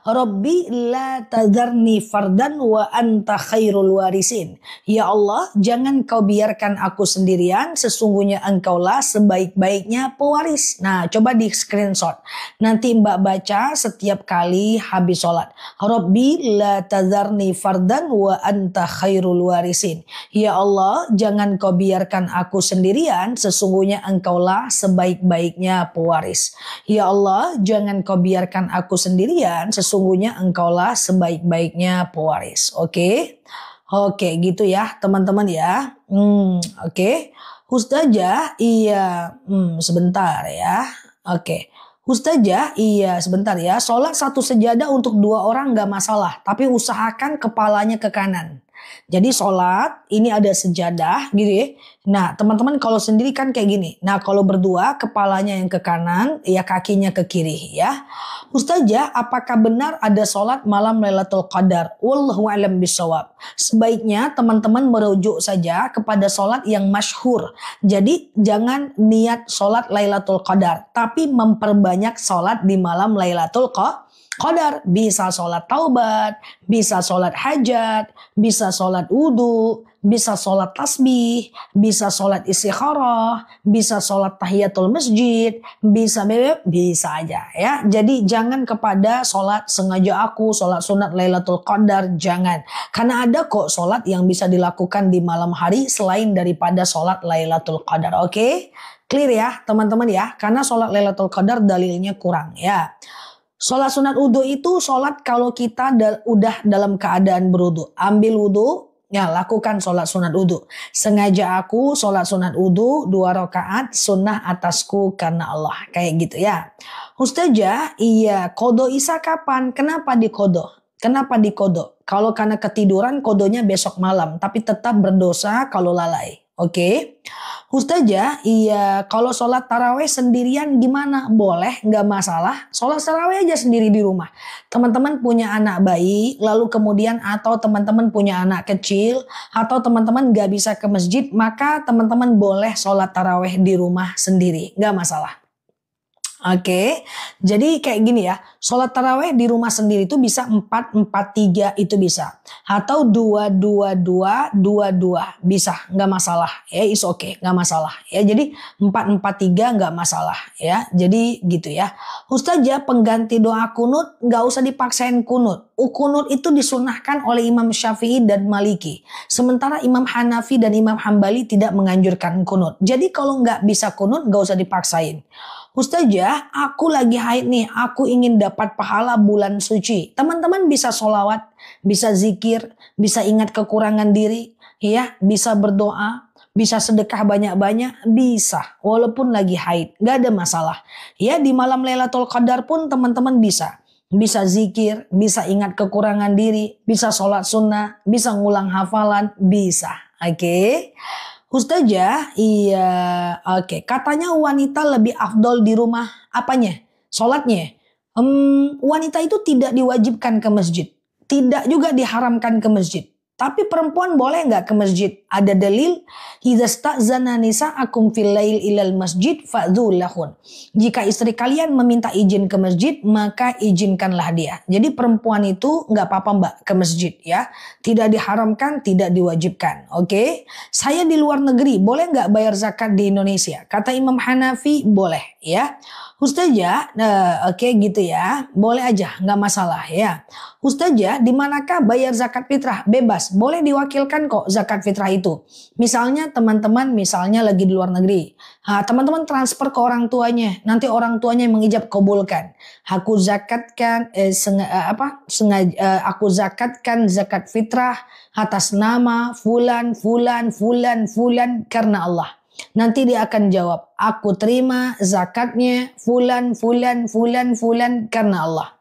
Rabbi la tadharni fardan wa anta khairul warisin. Ya Allah, jangan kau biarkan aku sendirian, sesungguhnya engkaulah sebaik-baiknya pewaris. Nah, coba di screenshot. Nanti Mbak baca setiap kali habis sholat. Rabbi la tadharni fardan wa anta khairul warisin. Ya Allah, jangan kau biarkan aku sendirian, sesungguhnya engkaulah sebaik-baiknya pewaris. Ya Allah, jangan kau biarkan aku sendirian, sesungguhnya engkaulah sebaik-baiknya pewaris. Oke, gitu ya teman-teman ya. Oke. Ustazah, iya, sebentar ya. Oke. Ustazah, iya, sebentar ya. Sholat 1 sejadah untuk 2 orang gak masalah, tapi usahakan kepalanya ke kanan. Jadi sholat ini ada sejadah gitu ya. Nah teman-teman kalau sendiri kan kayak gini. Nah kalau berdua kepalanya yang ke kanan, ya kakinya ke kiri ya. Ustazah, apakah benar ada sholat malam Lailatul Qadar? Wallahu a'lam bishawab. Sebaiknya teman-teman merujuk saja kepada sholat yang masyhur. Jadi jangan niat sholat Lailatul Qadar, tapi memperbanyak sholat di malam Lailatul Qadar. Bisa sholat taubat, bisa sholat hajat, bisa sholat wudhu, bisa sholat tasbih, bisa sholat istikharah, bisa sholat tahiyatul masjid, bisa aja ya. Jadi jangan kepada sholat sengaja aku, sholat sunat Lailatul Qadar, jangan. Karena ada kok sholat yang bisa dilakukan di malam hari selain daripada sholat Lailatul Qadar. Oke? Clear ya teman-teman ya. Karena sholat Lailatul Qadar dalilnya kurang ya. Sholat sunat wudhu itu sholat kalau kita udah dalam keadaan berwudhu. Ambil wudhu, ya lakukan sholat sunat wudhu. Sengaja aku sholat sunat wudhu 2 rakaat sunnah atasku karena Allah. Kayak gitu ya. Ustazah, iya, kodo isya kapan? Kenapa dikodo? Kalau karena ketiduran kodonya besok malam. Tapi tetap berdosa kalau lalai. Oke. Ustazah, iya, kalau sholat taraweh sendirian gimana? Boleh, nggak masalah. Sholat taraweh aja sendiri di rumah. Teman-teman punya anak bayi, lalu kemudian atau teman-teman punya anak kecil, atau teman-teman nggak bisa ke masjid, maka teman-teman boleh sholat taraweh di rumah sendiri, nggak masalah. Oke, jadi kayak gini ya, sholat taraweh di rumah sendiri itu bisa 4-4-3 itu bisa. Atau 2-2-2-2-2 bisa, nggak masalah ya, is okay, nggak masalah ya. Jadi 4-4-3 nggak masalah ya, jadi gitu ya. Ustazah, pengganti doa kunut nggak usah dipaksain kunut. Kunut itu disunahkan oleh Imam Syafi'i dan Maliki. Sementara Imam Hanafi dan Imam Hambali tidak menganjurkan kunut. Jadi kalau nggak bisa kunut nggak usah dipaksain. Ustazah, aku lagi haid nih, aku ingin dapat pahala bulan suci. Teman-teman bisa sholawat, bisa zikir, bisa ingat kekurangan diri, ya, bisa berdoa, bisa sedekah banyak-banyak, bisa. Walaupun lagi haid, gak ada masalah. Ya, di malam Lailatul Qadar pun teman-teman bisa. Bisa zikir, bisa ingat kekurangan diri, bisa sholat sunnah, bisa ngulang hafalan, bisa. Oke. Ustazah, iya, oke. Katanya wanita lebih afdol di rumah, apanya? Sholatnya. Wanita itu tidak diwajibkan ke masjid. Tidak juga diharamkan ke masjid. Tapi perempuan boleh nggak ke masjid? Ada dalil, idza sta'zana nisa'akum fil lail ilal masjid fa'dzu lahun. Jika istri kalian meminta izin ke masjid, maka izinkanlah dia. Jadi perempuan itu nggak apa-apa mbak ke masjid ya. Tidak diharamkan, tidak diwajibkan. Oke? Saya di luar negeri, boleh nggak bayar zakat di Indonesia? Kata Imam Hanafi, boleh ya. Ustazah, oke gitu ya, boleh aja, nggak masalah ya. Ustazah, di manakah bayar zakat fitrah? Bebas, boleh diwakilkan kok zakat fitrah itu. Misalnya teman-teman, misalnya lagi di luar negeri, teman-teman transfer ke orang tuanya, nanti orang tuanya yang mengijab kabulkan. Aku zakatkan, aku zakatkan zakat fitrah atas nama fulan, fulan, fulan, fulan karena Allah. Nanti dia akan jawab, aku terima zakatnya fulan, fulan, fulan, fulan karena Allah.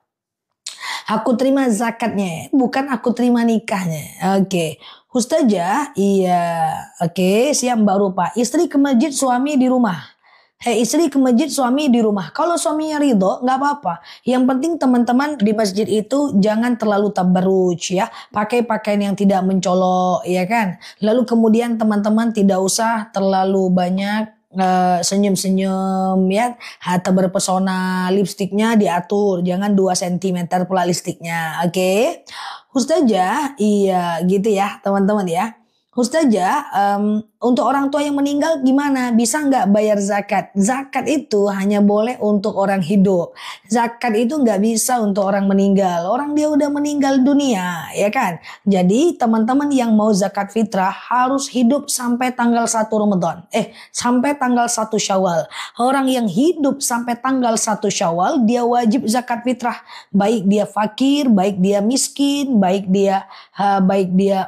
Aku terima zakatnya, bukan aku terima nikahnya. Oke. Ustazah, iya. Oke, siap Mbak Rupa. Istri ke masjid, suami di rumah. Istri ke masjid, suami di rumah. Kalau suaminya ridho, nggak apa-apa. Yang penting teman-teman di masjid itu jangan terlalu tabarruj ya. Pakai pakaian yang tidak mencolok, ya kan. Lalu kemudian teman-teman tidak usah terlalu banyak senyum-senyum ya, atau berpesona, lipstiknya diatur, jangan 2 cm pula lipstiknya. Oke. Ustazah, iya gitu ya teman-teman ya. Ustazah, untuk orang tua yang meninggal gimana? Bisa nggak bayar zakat? Zakat itu hanya boleh untuk orang hidup. Zakat itu nggak bisa untuk orang meninggal. Orang dia udah meninggal dunia, ya kan? Jadi teman-teman yang mau zakat fitrah harus hidup sampai tanggal 1 Ramadan. Sampai tanggal 1 Syawal. Orang yang hidup sampai tanggal 1 Syawal, dia wajib zakat fitrah. Baik dia fakir, baik dia miskin, baik dia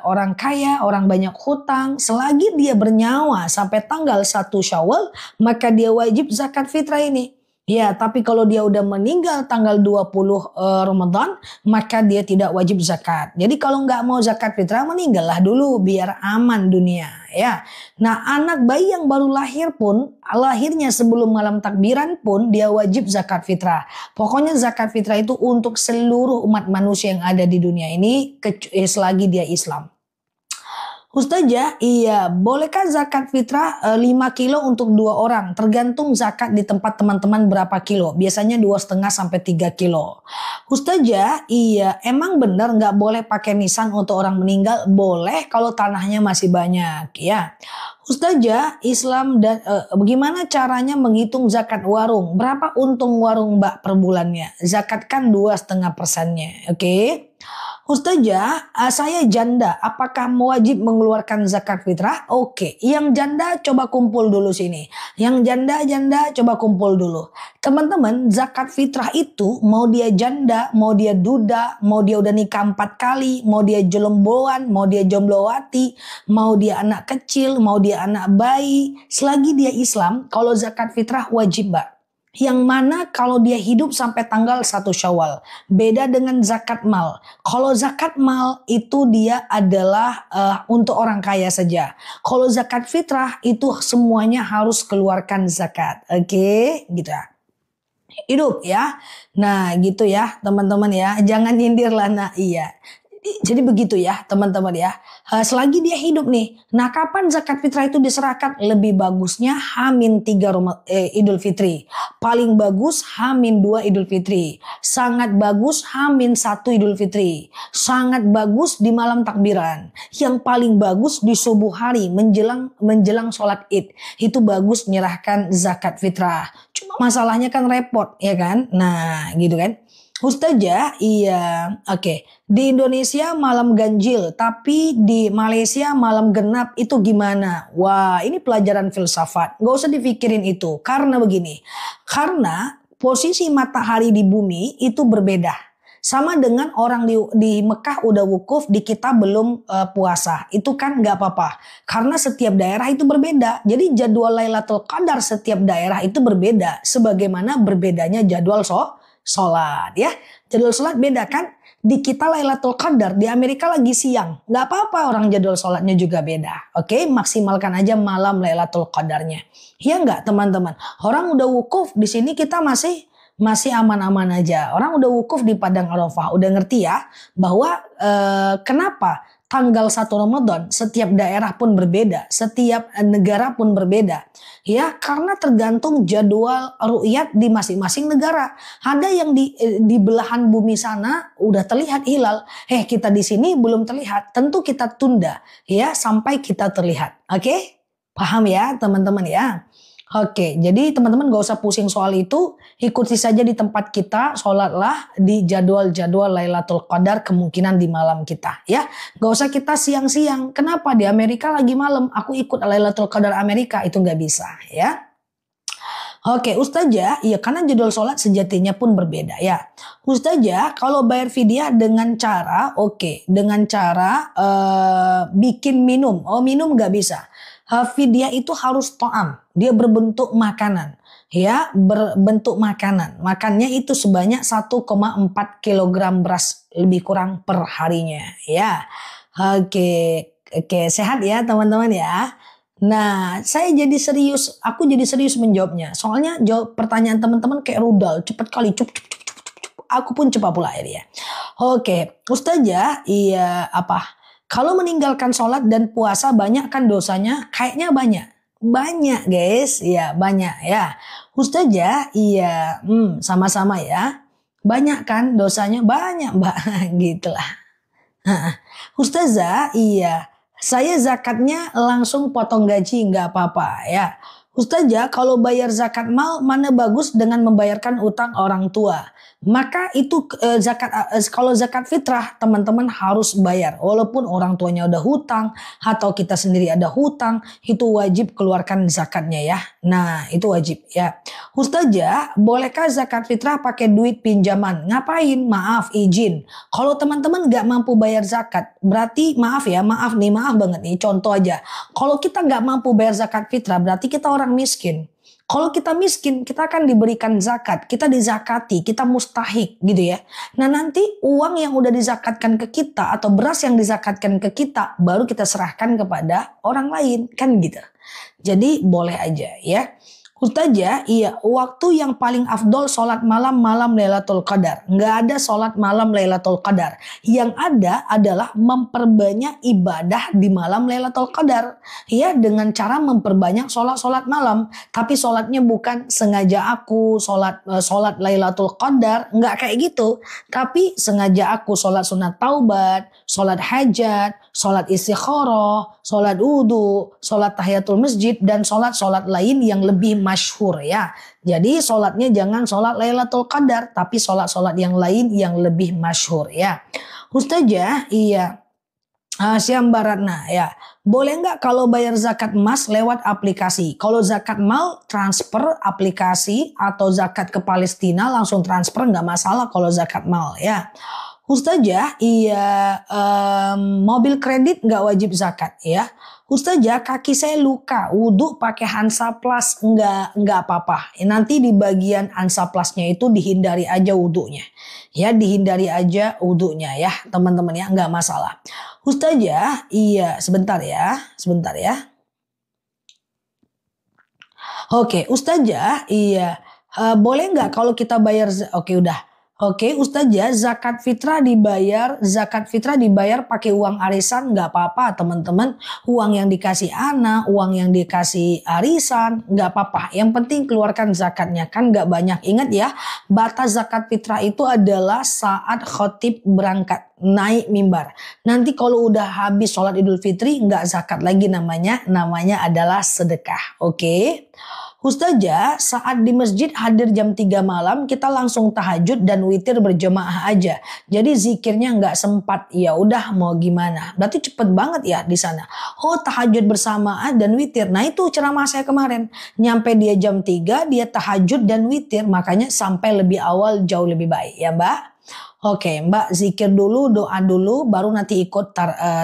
orang kaya, orang banyak hutang, selagi dia bernyawa sampai tanggal 1 Syawal, maka dia wajib zakat fitrah ini. Ya, tapi kalau dia udah meninggal tanggal 20 Ramadan, maka dia tidak wajib zakat. Jadi kalau nggak mau zakat fitrah, meninggallah dulu biar aman dunia. Ya, nah anak bayi yang baru lahir pun, lahirnya sebelum malam takbiran pun dia wajib zakat fitrah. Pokoknya zakat fitrah itu untuk seluruh umat manusia yang ada di dunia ini, selagi dia Islam. Ustazah, iya, bolehkah zakat fitrah 5 kilo untuk 2 orang? Tergantung zakat di tempat teman-teman berapa kilo. Biasanya 2,5 sampai 3 kilo. Ustazah, iya, emang benar nggak boleh pakai nisan untuk orang meninggal? Boleh kalau tanahnya masih banyak, ya. Ustazah, Islam dan bagaimana caranya menghitung zakat warung? Berapa untung warung mbak per bulannya? Zakatkan 2,5%-nya, oke? Ustazah, saya janda, apakah wajib mengeluarkan zakat fitrah? Oke, yang janda coba kumpul dulu sini. Yang janda coba kumpul dulu. Teman-teman, zakat fitrah itu mau dia janda, mau dia duda, mau dia udah nikah 4 kali, mau dia jelomboan, mau dia jomblowati, mau dia anak kecil, mau dia anak bayi. Selagi dia Islam, kalau zakat fitrah wajib mbak. Yang mana kalau dia hidup sampai tanggal 1 Syawal. Beda dengan zakat mal. Kalau zakat mal itu dia adalah untuk orang kaya saja. Kalau zakat fitrah itu semuanya harus keluarkan zakat. Oke, gitu ya. Hidup ya. Nah gitu ya teman-teman ya. Jangan nyindir lah. Nah iya. Jadi begitu ya teman-teman ya. Selagi dia hidup nih. Nah kapan zakat fitrah itu diserahkan? Lebih bagusnya H-3 Idul Fitri. Paling bagus H-2 Idul Fitri. Sangat bagus H-1 Idul Fitri. Sangat bagus di malam takbiran. Yang paling bagus di subuh hari menjelang sholat id. Itu bagus menyerahkan zakat fitrah. Cuma masalahnya kan repot ya kan. Nah gitu kan. Ustazah, iya, oke. Di Indonesia malam ganjil, tapi di Malaysia malam genap itu gimana? Wah, ini pelajaran filsafat. Gak usah dipikirin itu. Karena begini, karena posisi matahari di bumi itu berbeda. Sama dengan orang di Mekah udah wukuf, di kita belum puasa. Itu kan gak apa-apa. Karena setiap daerah itu berbeda. Jadi jadwal Lailatul Qadar setiap daerah itu berbeda. Sebagaimana berbedanya jadwal sholat ya. Jadwal sholat beda kan. Di kita Lailatul Qadar, di Amerika lagi siang. Gak apa-apa orang jadwal sholatnya juga beda. Oke, maksimalkan aja malam Lailatul Qadarnya. Ya enggak teman-teman. Orang udah wukuf, di sini kita masih aman-aman aja. Orang udah wukuf di Padang Arafah. Udah ngerti ya bahwa kenapa tanggal 1 Ramadan setiap daerah pun berbeda, setiap negara pun berbeda. Ya, karena tergantung jadwal ru'yat di masing-masing negara. Ada yang di belahan bumi sana udah terlihat hilal. Kita di sini belum terlihat. Tentu kita tunda ya sampai kita terlihat. Oke? Paham ya, teman-teman ya? Oke, jadi teman-teman gak usah pusing soal itu. Ikuti saja di tempat kita, sholatlah di jadwal-jadwal Lailatul Qadar kemungkinan di malam kita. Ya, gak usah kita siang-siang. Kenapa di Amerika lagi malam? Aku ikut Lailatul Qadar Amerika, itu gak bisa ya. Oke, Ustazah, iya karena jadwal sholat sejatinya pun berbeda ya. Ustazah, kalau bayar fidyah dengan cara, dengan cara bikin minum. Oh, minum gak bisa. Fidyah itu harus to'am. Dia berbentuk makanan. Ya, berbentuk makanan. Makannya itu sebanyak 1,4 kilogram beras lebih kurang per harinya. Ya, oke, sehat ya teman-teman ya. Nah, aku jadi serius menjawabnya. Soalnya jawab pertanyaan teman-teman kayak rudal, cepat kali, cup. Aku pun cepat pula akhirnya. Oke, Ustazah, iya apa? Kalau meninggalkan sholat dan puasa banyak kan dosanya? Kayaknya banyak. Banyak guys, ya banyak ya. Ustazah, iya, sama-sama ya. Banyak kan dosanya? Banyak mbak, gitulah. Ustazah, iya. Saya zakatnya langsung potong gaji nggak apa-apa ya. Ustazah, kalau bayar zakat mal mana bagus dengan membayarkan utang orang tua? Maka itu kalau zakat fitrah teman-teman harus bayar. Walaupun orang tuanya udah hutang atau kita sendiri ada hutang, itu wajib keluarkan zakatnya ya. Nah itu wajib ya. Ustazah, bolehkah zakat fitrah pakai duit pinjaman? Ngapain? Maaf, izin. Kalau teman-teman gak mampu bayar zakat, berarti maaf banget nih. Contoh aja, kalau kita gak mampu bayar zakat fitrah, berarti kita orang miskin. Kalau kita miskin, kita akan diberikan zakat, kita dizakati, kita mustahik gitu ya. Nah nanti uang yang udah dizakatkan ke kita atau beras yang dizakatkan ke kita, baru kita serahkan kepada orang lain, kan gitu. Jadi boleh aja ya. Ustazah, iya, waktu yang paling afdol sholat malam Lailatul Qadar. Nggak ada sholat malam Lailatul Qadar. Yang ada adalah memperbanyak ibadah di malam Lailatul Qadar. Ya, dengan cara memperbanyak sholat malam. Tapi sholatnya bukan sengaja aku sholat Lailatul Qadar. Nggak kayak gitu. Tapi sengaja aku sholat sunat taubat, sholat hajat, sholat istikharah, sholat wudu, sholat tahiyatul masjid, dan sholat lain yang lebih masyhur ya. Jadi sholatnya jangan sholat Lailatul Qadar, tapi sholat yang lain yang lebih masyhur ya. Ustazah, iya. Syam Baratna ya. Boleh nggak kalau bayar zakat emas lewat aplikasi? Kalau zakat mal transfer aplikasi atau zakat ke Palestina langsung transfer nggak masalah kalau zakat mal ya. Ustazah, iya, mobil kredit nggak wajib zakat ya. Ustazah, kaki saya luka, wudhu pakai Hansaplast nggak apa-apa. Nanti di bagian Hansaplastnya itu dihindari aja wudhunya. Ya, dihindari aja wudhunya ya, teman-teman ya, nggak masalah. Ustazah, iya, sebentar ya. Oke, Ustazah, iya, boleh nggak kalau kita bayar? Oke, udah. Oke, Ustazah, zakat fitrah dibayar pakai uang arisan nggak apa-apa, teman-teman. Uang yang dikasih anak, uang yang dikasih arisan, nggak apa-apa. Yang penting keluarkan zakatnya, kan nggak banyak. Ingat ya, batas zakat fitrah itu adalah saat khotib berangkat naik mimbar. Nanti kalau udah habis sholat Idul Fitri nggak zakat lagi namanya adalah sedekah. Oke. Ustazah, saat di masjid hadir jam 3 malam, kita langsung tahajud dan witir berjemaah aja. Jadi zikirnya nggak sempat. Ya udah mau gimana. Berarti cepet banget ya di sana. Oh, tahajud bersamaan dan witir. Nah, itu ceramah saya kemarin. Nyampe dia jam 3, dia tahajud dan witir. Makanya sampai lebih awal jauh lebih baik ya, Mbak. Oke, Mbak zikir dulu, doa dulu, baru nanti ikut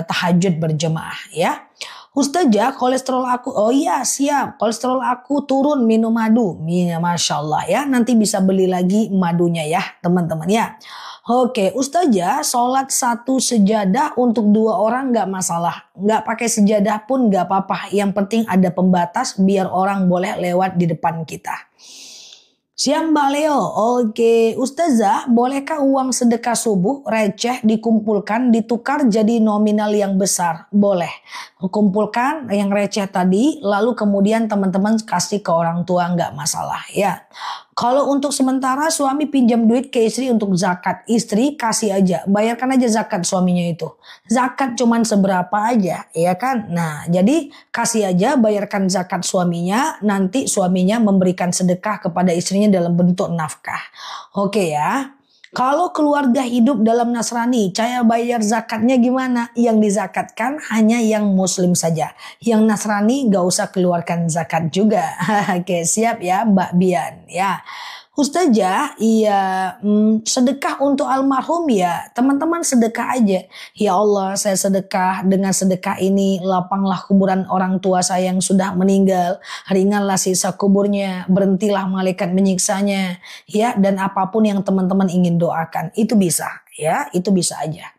tahajud berjemaah ya. Ustazah, kolesterol aku, oh iya siap, kolesterol aku turun minum madu. Masya Allah ya, nanti bisa beli lagi madunya ya teman-teman ya. Oke, Ustazah, sholat satu sejadah untuk 2 orang nggak masalah. Nggak pakai sejadah pun nggak apa-apa. Yang penting ada pembatas biar orang boleh lewat di depan kita. Siap Mbak Leo, oke. Ustazah, bolehkah uang sedekah subuh receh dikumpulkan ditukar jadi nominal yang besar? Boleh. Kumpulkan yang receh tadi lalu kemudian teman-teman kasih ke orang tua, nggak masalah ya. Kalau untuk sementara suami pinjam duit ke istri untuk zakat, istri kasih aja, bayarkan aja zakat suaminya itu. Zakat cuman seberapa aja, ya kan? Nah, jadi kasih aja, bayarkan zakat suaminya, nanti suaminya memberikan sedekah kepada istrinya dalam bentuk nafkah. Oke ya. Kalau keluarga hidup dalam Nasrani, cara bayar zakatnya gimana? Yang dizakatkan hanya yang muslim saja. Yang Nasrani gak usah keluarkan zakat juga. Oke, siap ya Mbak Bian ya. Ustazah, iya sedekah untuk almarhum ya. Teman-teman sedekah aja. Ya Allah, saya sedekah, dengan sedekah ini lapanglah kuburan orang tua saya yang sudah meninggal. Ringanlah sisa kuburnya, berhentilah malaikat menyiksanya. Ya, dan apapun yang teman-teman ingin doakan, itu bisa ya, itu bisa aja.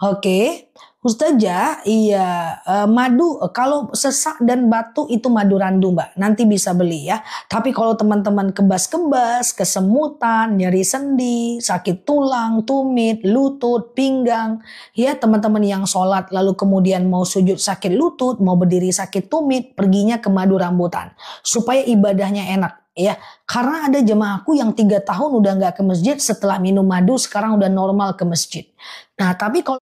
Oke. Ustazah, iya madu kalau sesak dan batuk itu madu randu Mbak. Nanti bisa beli ya. Tapi kalau teman-teman kebas-kebas, kesemutan, nyeri sendi, sakit tulang, tumit, lutut, pinggang. Ya teman-teman yang sholat lalu kemudian mau sujud sakit lutut, mau berdiri sakit tumit, perginya ke madu rambutan. Supaya ibadahnya enak. Ya, karena ada jemaahku yang 3 tahun udah nggak ke masjid setelah minum madu sekarang udah normal ke masjid. Nah, tapi kalau